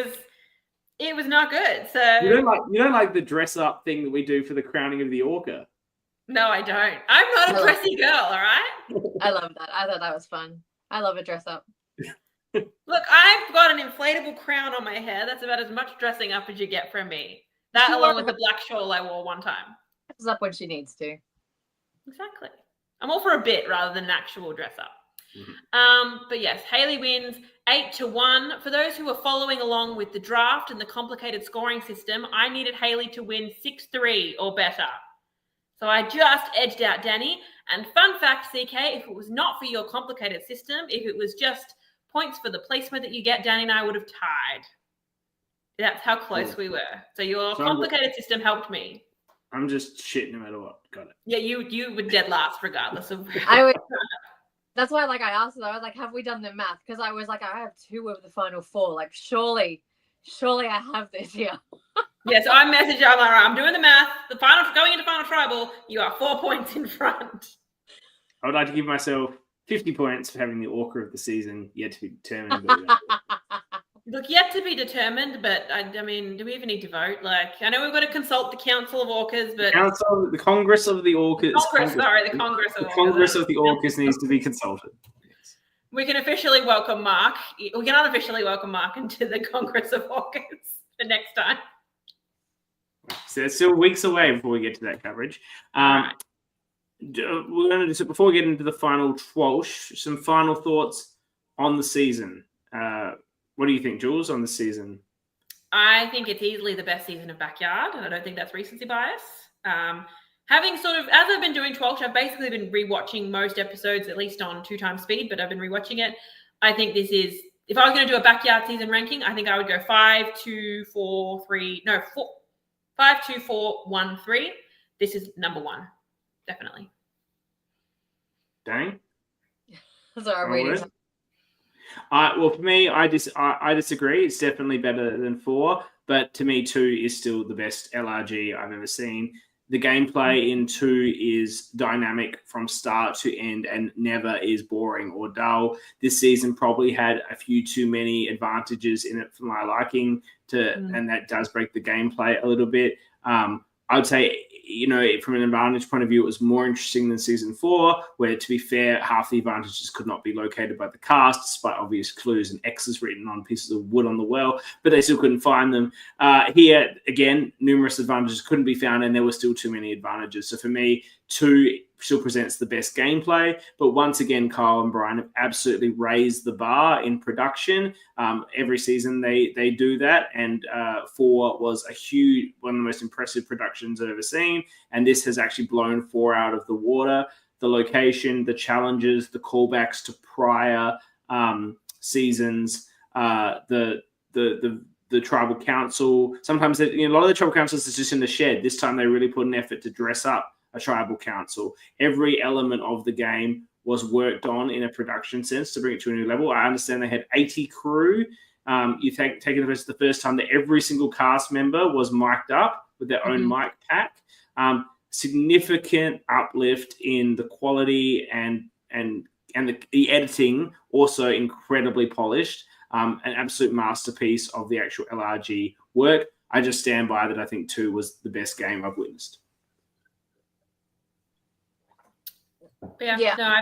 C: was not good. So
A: you don't like the dress up thing that we do for the crowning of the Orca.
C: No, I don't. I'm not a dressy girl, all right?
B: I love that. I thought that was fun. I love a dress up.
C: Look, I've got an inflatable crown on my hair. That's about as much dressing up as you get from me. That along with the black shawl I wore one time.
B: Dresses up when she needs to.
C: Exactly. I'm all for a bit rather than an actual dress up. Mm-hmm. But yes, Haley wins 8-1. For those who are following along with the draft and the complicated scoring system, I needed Haley to win 6-3 or better. So I just edged out Dani. And fun fact, CK, if it was not for your complicated system, if it was just points for the placement that you get, Dani and I would have tied. That's how close we were. So your complicated system helped me.
A: I'm just shit no matter what. Got it.
C: Yeah, you would dead last regardless of.
B: That's why, like, I asked them. I was like, "Have we done the math?" Because I was like, "I have 2 of the final 4. Like, surely I have this here."
C: Yeah, so I messaged you. I'm like, I'm doing the math. Going into final tribal, you are 4 points in front.
A: I would like to give myself 50 points for having the orca of the season yet to be determined. But
C: Look, yet to be determined, but I mean, do we even need to vote? Like, I know we've got to consult the Council of Orcas, but
A: the Congress of the Orcas.
C: The Congress
A: of the Orcas needs to be consulted. Yes.
C: We can officially welcome Mark. We can unofficially welcome Mark into the Congress of Orcas for next time.
A: So it's still weeks away before we get to that coverage.
C: Right.
A: We're going to do so before we get into the final TWIOLSH. Some final thoughts on the season. What do you think, Jules, on the season?
C: I think it's easily the best season of Backyard, and I don't think that's recency bias. Having sort of, as I've been doing TWIOLSH, I've basically been rewatching most episodes, at least on 2 times speed, but I've been rewatching it. I think this is, if I was going to do a Backyard season ranking, I think I would go 5, 2, 4, 3, no, 4, 5, 2, 4, 1, 3. This is number 1, definitely.
A: Dang.
B: Sorry,
A: well, for me, I disagree. It's definitely better than 4, but to me, 2 is still the best LRG I've ever seen. The gameplay in 2 is dynamic from start to end and never is boring or dull. This season probably had a few too many advantages in it for my liking, and that does break the gameplay a little bit. I'd say, from an advantage point of view, it was more interesting than season 4, where, to be fair, half the advantages could not be located by the cast, despite obvious clues and X's written on pieces of wood on the well, but they still couldn't find them. Here, again, numerous advantages couldn't be found, and there were still too many advantages. So for me, 2 still presents the best gameplay, but once again, Kyle and Brian have absolutely raised the bar in production. Every season they do that, and 4 was one of the most impressive productions I've ever seen, and this has actually blown 4 out of the water. The location, the challenges, the callbacks to prior seasons, the tribal council. Sometimes a lot of the tribal councils is just in the shed. This time they really put an effort to dress up a tribal council. Every element of the game was worked on in a production sense to bring it to a new level. I understand they had 80 crew. Taking the first time that every single cast member was mic'd up with their own mic pack. Significant uplift in the quality and the editing, also incredibly polished. An absolute masterpiece of the actual LRG work. I just stand by that. I think 2 was the best game I've witnessed.
B: Yeah. No,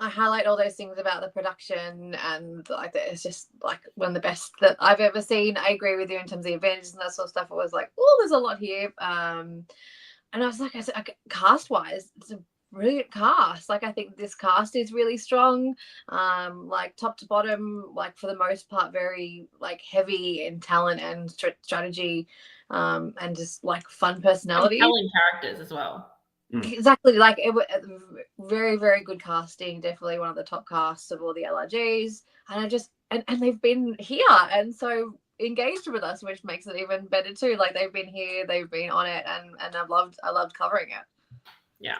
B: I highlight all those things about the production, and like that it's just like one of the best that I've ever seen. I agree with you in terms of the advantages and that sort of stuff. It was like, oh, there's a lot here. And I was like, cast wise, it's a brilliant cast. Like, I think this cast is really strong. Like top to bottom, like for the most part, very like heavy in talent and strategy, and just like fun personality.
C: Compelling characters as well.
B: Exactly, like it was very, very good casting. Definitely one of the top casts of all the LRGs, and I just and they've been here and so engaged with us, which makes it even better too. Like they've been here, they've been on it, and I loved covering it.
C: Yeah.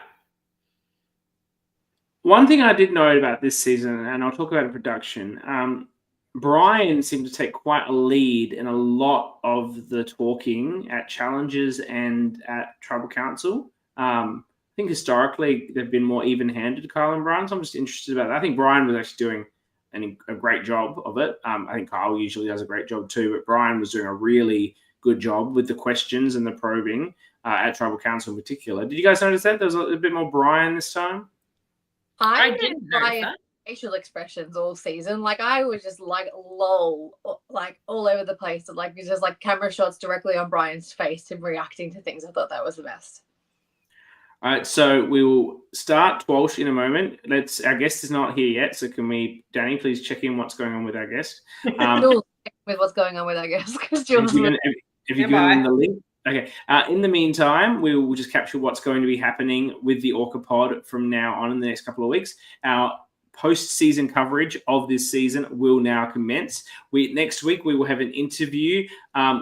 A: One thing I did note about this season, and I'll talk about in production, Brian seemed to take quite a lead in a lot of the talking at challenges and at Tribal Council. I think historically they've been more even-handed, Kyle and Brian, so I'm just interested about that. I think Brian was actually doing a great job of it. I think Kyle usually does a great job too, but Brian was doing a really good job with the questions and the probing at Tribal Council in particular. Did you guys notice that? There was a bit more Brian this time?
C: I didn't notice that.
B: Facial expressions all season. Like I was just like lol, like all over the place. Like it's just like camera shots directly on Brian's face, him reacting to things. I thought that was the best.
A: All right, so we will start TWIOLSH in a moment. Our guest is not here yet, so can we, Dani, please check in what's going on with our guest?
B: Jules, with what's going on with our guest, because Jules.
A: Have you given the link? Okay. In the meantime, we will just capture what's going to be happening with the Orca Pod from now on in the next couple of weeks. Our post-season coverage of this season will now commence. Next week, we will have an interview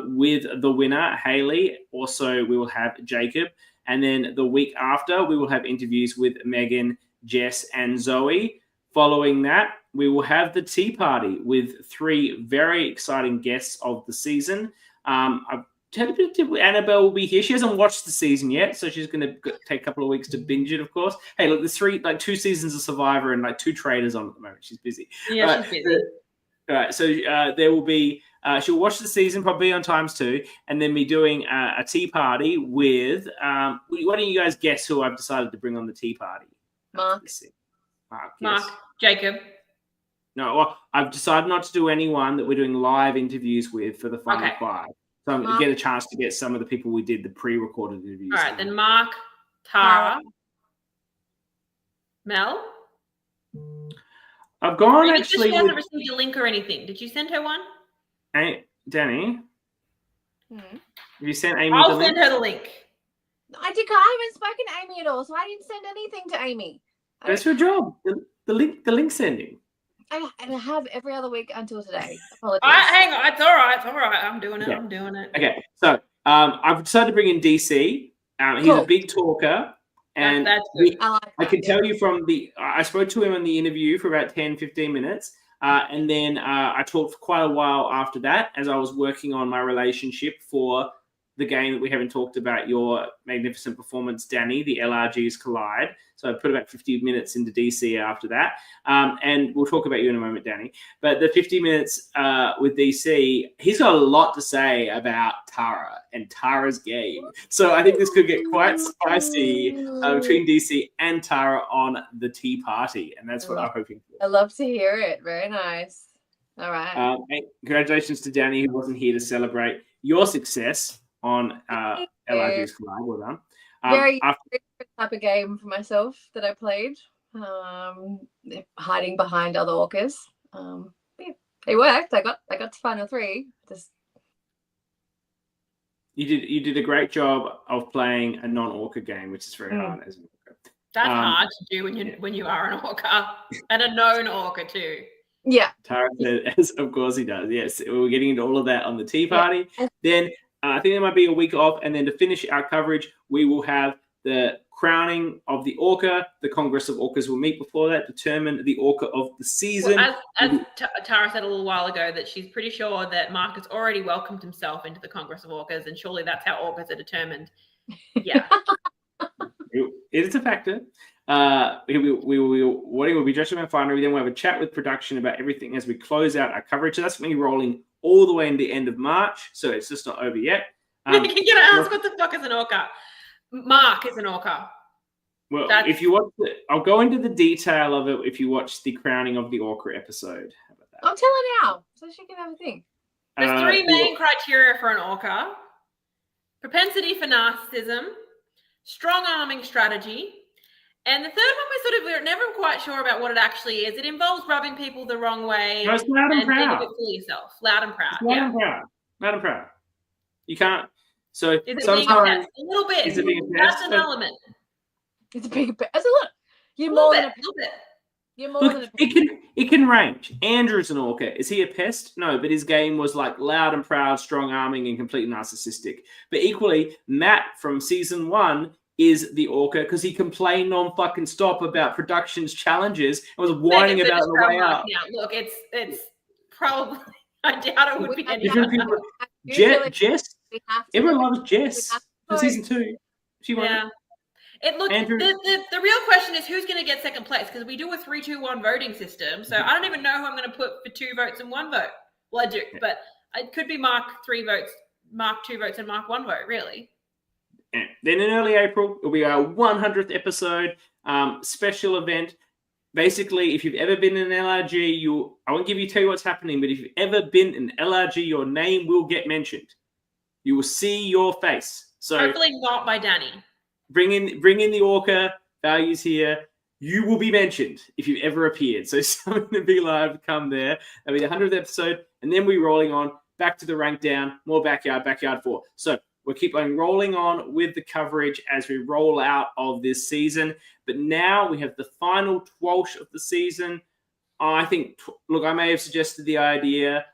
A: with the winner, Hayley. Also, we will have Jacob. And then the week after, we will have interviews with Megan, Jess, and Zoe. Following that, we will have the tea party with 3 very exciting guests of the season. I've Annabelle will be here. She hasn't watched the season yet, so she's going to take a couple of weeks to binge it, of course. Hey, look, there's 2 seasons of Survivor and 2 traders on at the moment. She's busy.
C: Yeah, she's busy.
A: All right, so there will be, she'll watch the season probably on ×2, and then be doing a tea party with, why don't you guys guess who I've decided to bring on the tea party?
B: Mark.
C: Mark. Yes. Jacob.
A: No, well, I've decided not to do anyone that we're doing live interviews with for the final 5. So I'm going to get a chance to get some of the people we did the pre-recorded interviews.
C: All right, then Mark, Tara, Mel.
A: I've gone actually.
C: She hasn't received a link or anything. Did you send her one?
A: Hey, Dani, have you sent Amy
C: I'll
A: the link?
C: send her the link.
B: I haven't spoken to Amy at all, so I didn't send anything to Amy.
A: That's your job. The link sending.
B: I have every other week until today. Apologies.
C: Hang on, it's all right. I'm doing it.
A: Okay.
C: I'm doing it.
A: Okay, so I've decided to bring in DC. He's a big talker. And
C: that's good.
A: I can tell you from I spoke to him in the interview for about 10, 15 minutes. And then I talked for quite a while after that as I was working on my relationship for the game that we haven't talked about, your magnificent performance, Dani, the LRGs Collide. So I put about 50 minutes into DC after that. And we'll talk about you in a moment, Dani. But the 50 minutes with DC, he's got a lot to say about Tara and Tara's game. So I think this could get quite spicy between DC and Tara on the tea party. And that's what I'm hoping for.
B: I love to hear it. Very nice. All right.
A: And congratulations to Dani, who wasn't here to celebrate your success on LRG's Collide. Well done.
B: Very different type of game for myself that I played. Hiding behind other orcas. Yeah, it worked. I got to final 3.
A: You did a great job of playing a non-orca game, which is very hard as an orca.
C: That's hard to do when you are an orca and a known orca too.
B: Yeah.
A: Tara said, of course he does. Yes, we're getting into all of that on the tea party. Yeah. Then I think there might be a week off, and then to finish our coverage, we will have the crowning of the orca. The Congress of Orcas will meet before that, determine the orca of the season.
C: Well, as Tara said a little while ago, that she's pretty sure that Mark has already welcomed himself into the Congress of Orcas, and surely that's how orcas are determined. Yeah.
A: It is a factor. We'll be judging our final. Then we'll have a chat with production about everything as we close out our coverage. So that's going to be rolling all the way into the end of March. So it's just not over yet.
C: You're going to ask what the fuck is an orca? Mark is an orca.
A: Well, if you watch I'll go into the detail of it if you watch the crowning of the orca episode. How about that?
B: I'll tell her now so she can have a think.
C: There's 3 main criteria for an orca: propensity for narcissism, strong arming strategy, and the third one we're never quite sure about what it actually is. It involves rubbing people the wrong way.
A: No, it's loud and proud.
C: Being a bit full of yourself. Loud and proud.
A: Loud and proud. Loud and proud. You can't. So
C: is it being a pest? A little bit.
A: Is it being a pest?
C: That's an element.
B: It's a big pest. That's a lot. You're more than a little bit. You're more than a pest.
A: It can range. Andrew's an orca. Is he a pest? No, but his game was like loud and proud, strong arming, and completely narcissistic. But equally, Matt from season 1 is the orca because he complained non-fucking stop about production's challenges and was whining about the way up.
C: Yeah, look, it's probably, I doubt it would be anyone.
A: Jess, everyone loves Jess for season 2. She won.
C: Yeah. The real question is who's going to get second place, because we do a 3-2-1 voting system. So I don't even know who I'm going to put for 2 votes and 1 vote. Well, I do, but it could be Mark 3 votes, Mark 2 votes, and Mark 1 vote, really.
A: And then in early April, it'll be our 100th episode, special event. Basically, if you've ever been in an LRG, I won't tell you what's happening, but if you've ever been in LRG, your name will get mentioned. You will see your face. So
C: hopefully not by Dani.
A: Bring in the orca values here. You will be mentioned if you've ever appeared. So something to be live, come there. That'll be the 100th episode, and then we're rolling on back to the rank down, more backyard 4. So we'll keep on rolling on with the coverage as we roll out of this season. But now we have the final TWIOLSH of the season. I think, I may have suggested the idea.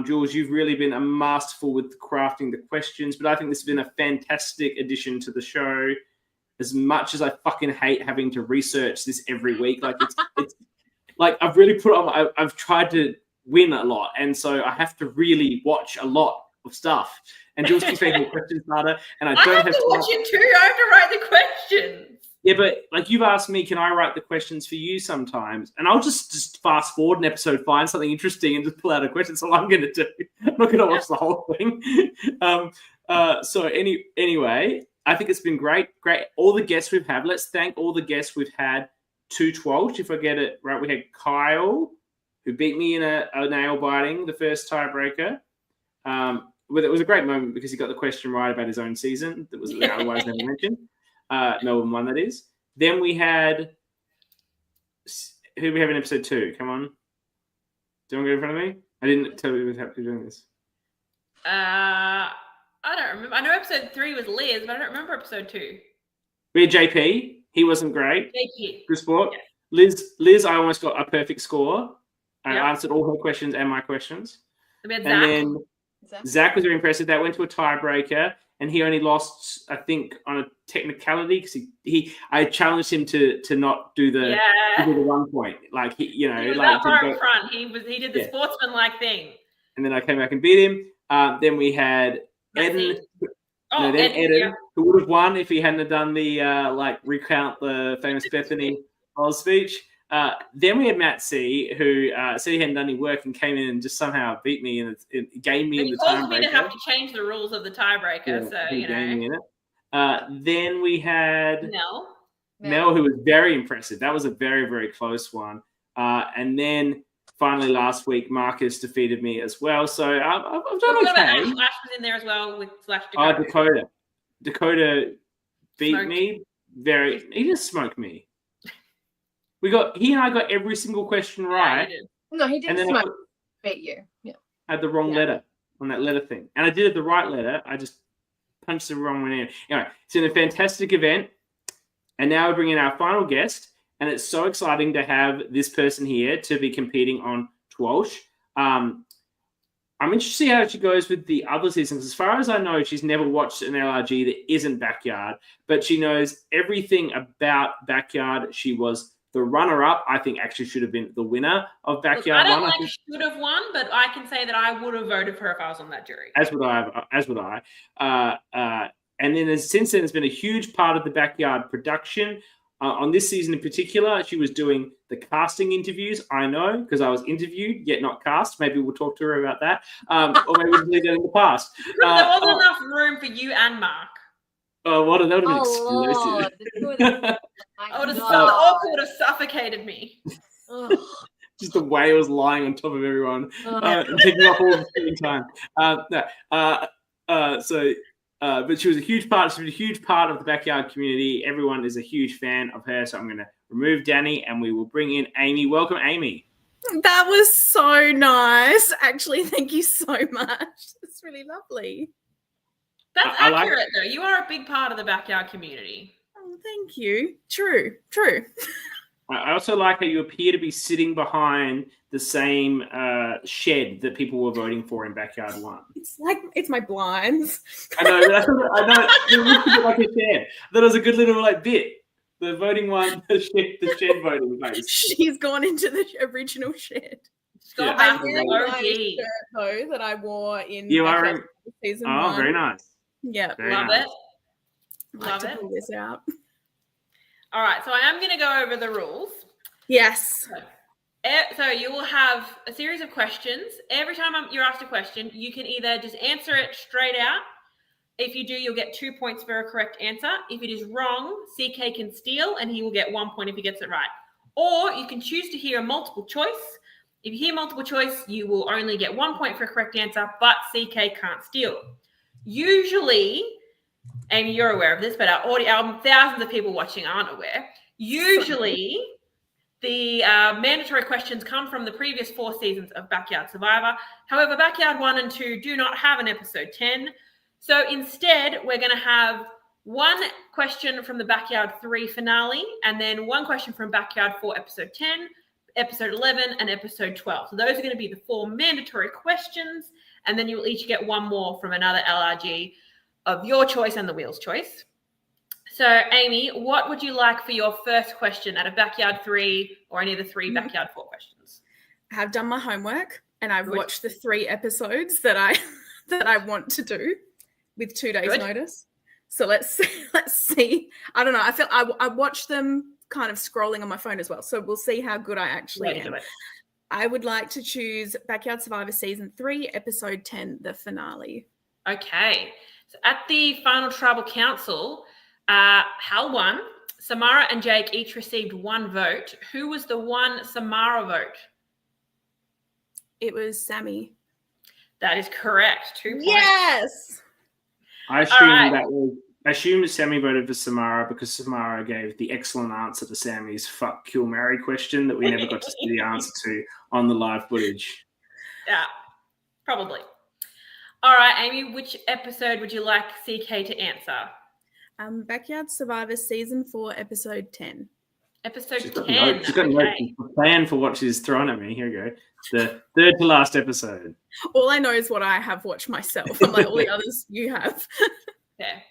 A: Jules, you've really been a masterful with crafting the questions, but I think this has been a fantastic addition to the show. as much as I fucking hate having to research this every week. Like it's like I've really put on. I've tried to win a lot, and so I have to really watch a lot of stuff. And Jules keeps making the questions harder, and I don't
C: have to watch it too. I have to write the questions. Yeah,
A: but like you've asked me, can I write the questions for you sometimes? And I'll just fast forward an episode, find something interesting, and just pull out a question. So I'm going to do. I'm not going to watch the whole thing. Anyway, I think it's been great. All the guests we've had. Let's thank all the guests we've had to TWIOLSH. If I get it right, we had Kyle, who beat me in a nail biting, the first tiebreaker. It was a great moment because he got the question right about his own season that was otherwise never mentioned. Melbourne won, that is. Then we had who do we have in episode 2? Come on. Do you want to go in front of me? I didn't tell you we were doing this.
C: I don't remember. I know episode 3 was Liz, but I don't remember episode 2.
A: We had JP. He wasn't great.
C: JP.
A: Good sport.
C: Yeah.
A: Liz, I almost got a perfect score. I
C: Yeah.
A: answered all her questions and my questions.
C: We had
A: And
C: Zach.
A: then Zach was very impressive. That went to a tiebreaker, and he only lost, I think, on a technicality because I challenged him to not do the 1 point. Like he was
C: that far in front. He did the sportsman-like thing.
A: And then I came back and beat him. Then we had Eden. Eden, who would have won if he hadn't have done the recount the famous Bethany Oz speech. Then we had Matt C, who said he hadn't done any work and came in and just somehow beat me and it gained me in the tiebreaker.
C: He caused me to have to change the rules of the tiebreaker,
A: gained me in it. Then we had
C: Mel,
A: who was very impressive. That was a very, very close one. And then finally last week, Marcus defeated me as well. So I've done okay.
C: Ash was in there as well with Dakota.
A: Dakota beat me. He just smoked me. He and I got every single question right.
B: No, he didn't smoke. Beat you. Yeah.
A: I had the wrong letter on that letter thing. And I did it the right letter. I just punched the wrong one in. Anyway, it's been a fantastic event. And now we're bringing our final guest. And it's so exciting to have this person here to be competing on TWIOLSH. I'm interested to see how she goes with the other seasons. As far as I know, she's never watched an LRG that isn't Backyard. But she knows everything about Backyard. She was the runner-up. I think actually should have been the winner of Backyard.
C: I don't should have won, but I can say that I would have voted for her if I was on that jury.
A: As would I. And then since then, it's been a huge part of the Backyard production. On this season in particular, she was doing the casting interviews. I know because I was interviewed, yet not cast. Maybe we'll talk to her about that. Or maybe we'll leave that in the past.
C: There wasn't enough room for you and Mark.
A: Oh, that would have been explosive.
C: The would have suffocated me.
A: Just the way it was lying on top of everyone, and taking up all the screen time. But she was a huge part. She was a huge part of the Backyard community. Everyone is a huge fan of her. So I'm going to remove Dani, and we will bring in Amy. Welcome, Amy.
D: That was so nice. Actually, thank you so much. It's really lovely.
C: That's accurate, though. You are a big part of the Backyard community.
D: Oh, thank you. True.
A: I also like how you appear to be sitting behind the same shed that people were voting for in Backyard 1.
D: It's my blinds.
A: I know. It looks a bit like a shed. That was a good little bit. The voting one, the shed voting place.
D: She's gone into the original shed. I really like the shirt though that I wore in season 1.
A: Oh, very nice.
D: Yeah,
C: love it. Love it.
D: Pull this out.
C: All right, so I am going to go over the rules.
D: Yes.
C: So you will have a series of questions. Every time you're asked a question, you can either just answer it straight out. If you do, you'll get 2 points for a correct answer. If it is wrong, CK can steal, and he will get 1 point if he gets it right. Or you can choose to hear a multiple choice. If you hear multiple choice, you will only get 1 point for a correct answer, but CK can't steal. Usually, and you're aware of this, but our thousands of people watching aren't aware. Usually, the mandatory questions come from the previous 4 seasons of Backyard Survivor. However, Backyard 1 and 2 do not have an episode 10. So instead, we're going to have 1 question from the Backyard 3 finale, and then 1 question from Backyard 4 episode 10, episode 11, and episode 12. So those are going to be the 4 mandatory questions, and then you'll each get 1 more from another LRG of your choice and the wheel's choice. So, Amy, what would you like for your first question out of Backyard 3 or any of the 3 Backyard 4 questions?
D: I have done my homework and I've watched the 3 episodes that I want to do with 2 days notice. So let's see. I don't know. I feel I watched them kind of scrolling on my phone as well. So we'll see how good I actually am. I would like to choose Backyard Survivor Season 3, Episode 10, the finale.
C: Okay. So at the final tribal council, Hal won. Samara and Jake each received 1 vote. Who was the one Samara vote?
D: It was Sammy.
C: That is correct. 2 points.
D: Yes.
A: I assumed Sammy voted for Samara because Samara gave the excellent answer to Sammy's fuck, kill, marry question that we never got to see the answer to on the live footage.
C: Yeah, probably. All right, Amy, which episode would you like CK to answer?
D: Backyard Survivor Season 4, Episode 10.
C: Episode 10.
A: She's got a plan for what she's thrown at me. Here we go. The third to last episode.
D: All I know is what I have watched myself, unlike all the others you have.
C: Okay.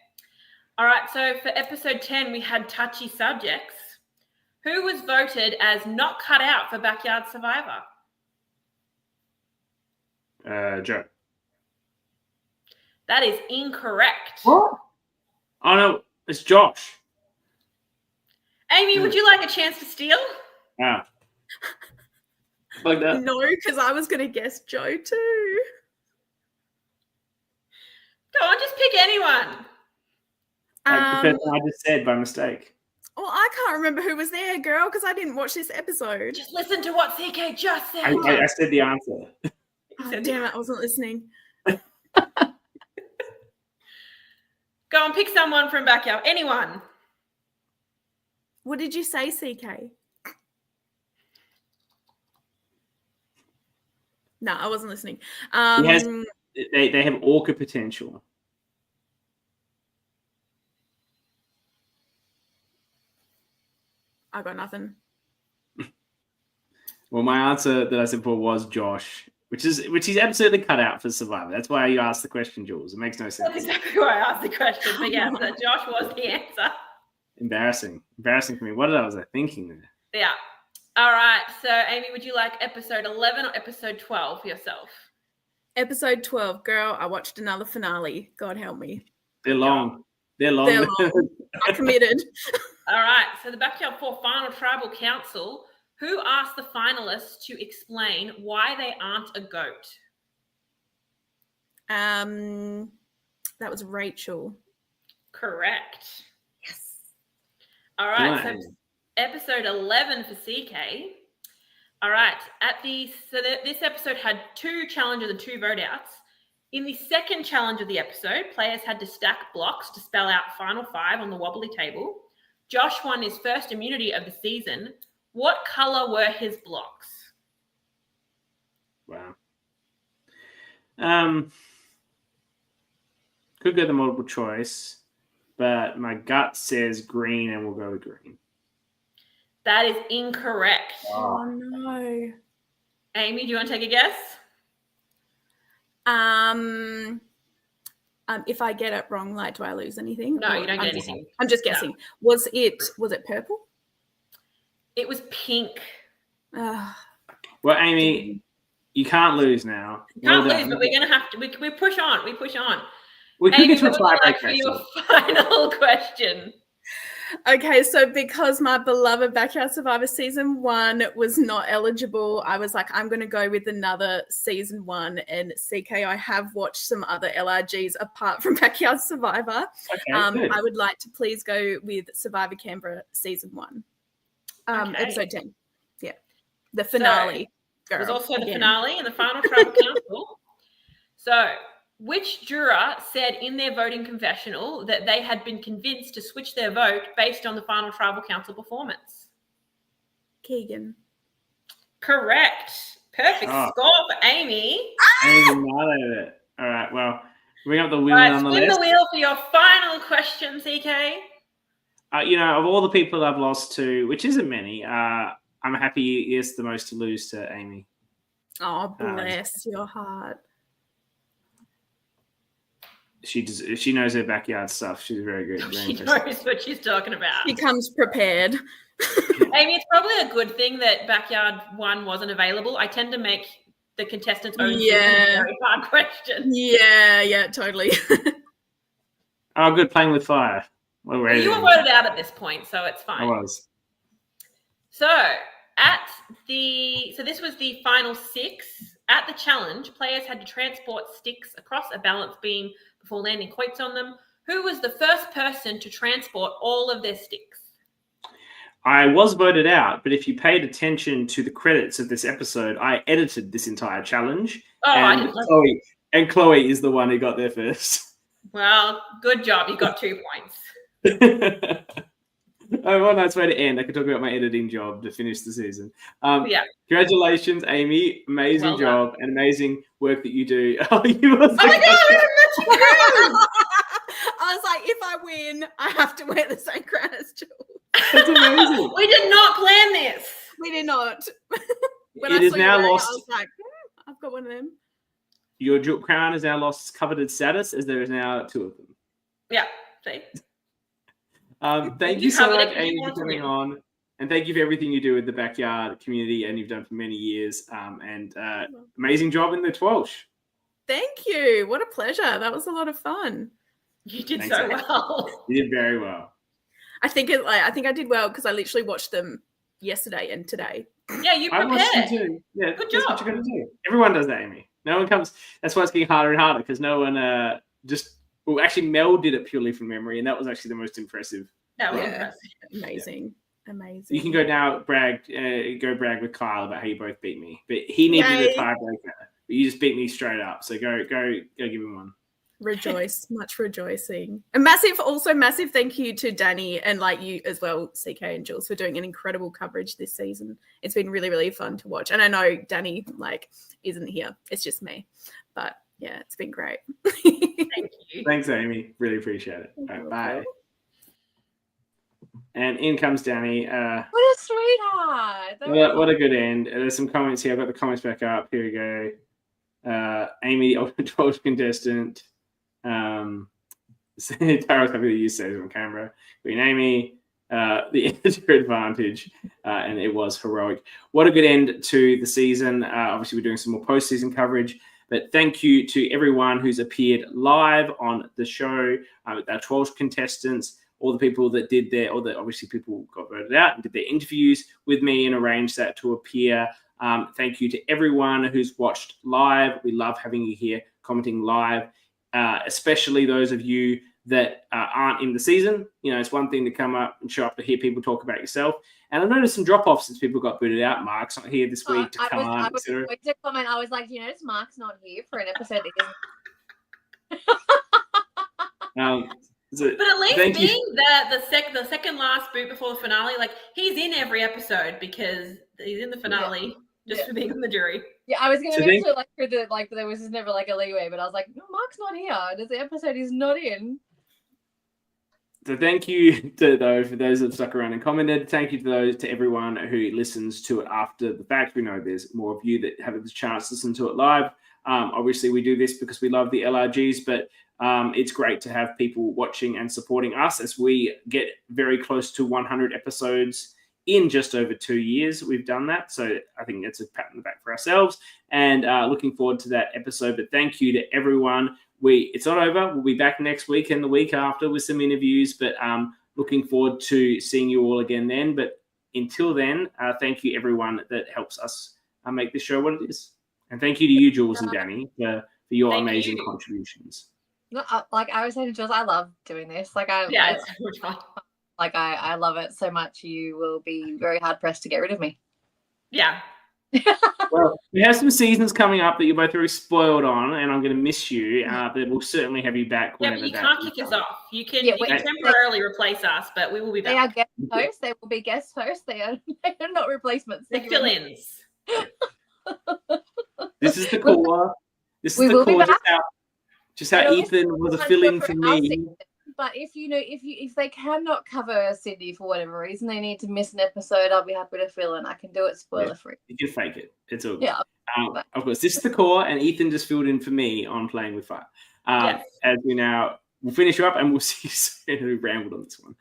C: All right, so for episode 10, we had touchy subjects. Who was voted as not cut out for Backyard Survivor?
A: Joe.
C: That is incorrect.
A: What? Oh, no, it's Josh.
C: Amy, would you like a chance to steal?
A: Ah. Like that.
D: No, because I was going to guess Joe too.
C: Go on, just pick anyone.
A: Like the person I just said by mistake.
D: Well, I can't remember who was there, girl, because I didn't watch this episode.
C: Just listen to what CK just said.
A: I said the answer.
D: Oh, damn it, I wasn't listening.
C: Go and pick someone from Backyard. Anyone.
D: What did you say, CK? No, I wasn't listening.
A: They have orca potential.
D: I got nothing.
A: Well, my answer that I said before was Josh, which he's absolutely cut out for Survivor. That's why you asked the question, Jules. It makes no sense.
C: That's exactly why I asked the question. But yeah, so Josh was the answer.
A: Embarrassing for me. What was I thinking there?
C: Yeah. All right. So, Amy, would you like episode 11 or episode 12 for yourself?
D: Episode 12. Girl, I watched another finale. God help me.
A: They're long. They're long.
D: I committed.
C: All right. So the Backyard 4 Final Tribal Council, who asked the finalists to explain why they aren't a goat?
D: That was Rachel.
C: Correct.
D: Yes.
C: All right. So episode 11 for CK. All right. This episode had 2 challenges and 2 vote outs. In the second challenge of the episode, players had to stack blocks to spell out final 5 on the wobbly table. Josh won his first immunity of the season. What color were his blocks?
A: Wow. Could go the multiple choice, but my gut says green, and we'll go with green.
C: That is incorrect.
D: Oh no.
C: Amy, do you want to take a guess?
D: If I get it wrong, like, do I lose anything?
C: No, you don't get anything.
D: I'm just guessing. No. Was it purple?
C: It was pink.
A: Well, Amy, you can't lose now.
C: You can't lose, but we're going to have to. We push on. We push on.
A: We could
C: Amy,
A: get to a tiebreak
C: for your final question.
D: Okay, so because my beloved Backyard Survivor Season 1 was not eligible, I was like, I'm going to go with another Season 1. And CK, I have watched some other LRGs apart from Backyard Survivor. Okay, I would like to please go with Survivor Canberra Season 1. Episode 10. Yeah. The finale.
C: So, there's also the finale and the final tribal council. So, which juror said in their voting confessional that they had been convinced to switch their vote based on the final tribal council performance?
D: Keegan.
C: Correct. Perfect score for Amy.
A: Amy nailed it. All right, well, bring up the wheel nonetheless.
C: Spin the wheel for your final question, CK.
A: Of all the people I've lost to, which isn't many, I'm happy it's the most to lose to Amy.
D: Oh, bless your heart.
A: She knows her backyard stuff. She's very good. Very
C: She
A: impressive.
C: knows what she's talking about.
D: She comes prepared.
C: Amy, it's probably a good thing that Backyard 1 wasn't available. I tend to make the contestants' own very hard questions.
D: Yeah, totally.
A: Oh, good. Playing with fire.
C: You were voted out at this point, so it's fine.
A: I was.
C: So this was the final 6. At the challenge, players had to transport sticks across a balance beam before landing quotes on them. Who was the first person to transport all of their sticks?
A: I was voted out, but if you paid attention to the credits of this episode, I edited this entire challenge.
C: Oh,
A: and Chloe is the one who got there first.
C: Well, good job. You got 2 points.
A: Oh, what a nice way to end. I could talk about my editing job to finish the season.
C: Yeah.
A: Congratulations, Amy. Amazing job and amazing work that you do.
C: Oh my God, that's true.
D: I was like, if I win, I have to wear the same crown as Jules.
A: That's amazing.
C: We did not plan this.
D: We did not. When
A: It
D: I
A: is
D: saw
A: now
D: you wearing it,
A: lost.
D: I was like, I've got one of them.
A: Your crown has now lost its coveted status, as there is now 2 of them.
C: Yeah. See?
A: Thank you so much, Amy, for coming on. And thank you for everything you do with the backyard community and you've done for many years. Amazing job in the TWIOLSH.
D: Thank you. What a pleasure. That was a lot of fun.
C: You did
A: Thanks,
C: so
A: Amy.
C: well.
A: You did very well.
D: I think I did well because I literally watched them yesterday and today.
C: Yeah, you
A: I watched them
C: prepared.
A: too. Yeah,
C: Good
A: that's
C: job.
A: what you're going to do. Everyone does that, Amy. No one comes. That's why it's getting harder and harder because no one actually, Mel did it purely from memory, and that was actually the most impressive.
C: That was
D: Yeah.
C: impressive.
D: Amazing.
A: You can go now, brag with Kyle about how you both beat me, but he needed a tiebreaker. But you just beat me straight up. So go give him one.
D: Rejoice, much rejoicing. A massive thank you to Dani and like you as well, CK and Jules, for doing an incredible coverage this season. It's been really, really fun to watch. And I know Dani isn't here. It's just me. But yeah, it's been great.
C: Thank you.
A: Thanks, Amy. Really appreciate it. All right, bye. And in comes Dani.
B: What a sweetheart.
A: What a good end. There's some comments here. I've got the comments back up. Here we go. Amy, the ultimate 12 contestant. Tara's happy that you said it on camera. Queen Amy, the editor advantage, and it was heroic. What a good end to the season. Obviously, we're doing some more postseason coverage. But thank you to everyone who's appeared live on the show, our 12 contestants, all the people that did obviously people got voted out and did their interviews with me and arranged that to appear. Thank you to everyone who's watched live. We love having you here commenting live, especially those of you that aren't in the season. You know, it's one thing to come up and show up to hear people talk about yourself. And I've noticed some drop-offs since people got booted out. Mark's not here this week to come on.
B: I was going to comment. I was like, you notice Mark's not here for an episode that isn't.
C: But at least being the second last boot before the finale, he's in every episode because he's in the finale just for being in the jury.
B: Yeah, I was going to mention there was never a leeway, but I was like, no, Mark's not here. The episode is not in.
A: So thank you for those that stuck around and commented. Thank you to everyone who listens to it after the fact. We know there's more of you that have the chance to listen to it live. Obviously, we do this because we love the LRGs, but it's great to have people watching and supporting us as we get very close to 100 episodes in just over 2 years. We've done that. So I think it's a pat on the back for ourselves and looking forward to that episode. But thank you to everyone. It's not over. We'll be back next week and the week after with some interviews, but looking forward to seeing you all again then. But until then, thank you everyone that helps us make this show what it is. And thank you to you, Jules and Dani, for your amazing contributions.
B: No, I was saying to Jules, I love doing this.
C: It's so much fun.
B: I love it so much. You will be very hard pressed to get rid of me.
C: Yeah.
A: Well, we have some seasons coming up that you're both very spoiled on, and I'm going to miss you. But we'll certainly have you back.
C: Yeah, but you can't kick us off. You can temporarily replace us, but we will be back.
B: They are guest hosts. They will be guest hosts. They are not replacements.
C: They're fill-ins.
A: This is the core. This is the core. Just how Ethan was a fill-in for me.
B: Season. But if they cannot cover Sydney for whatever reason, they need to miss an episode, I'll be happy to fill in. I can do it spoiler free.
A: You can fake it. It's all good.
B: Yeah.
A: Of course, this is the core, and Ethan just filled in for me on Playing with Fire.
C: Yes.
A: As we'll finish you up and we'll see you soon. We rambled on this one.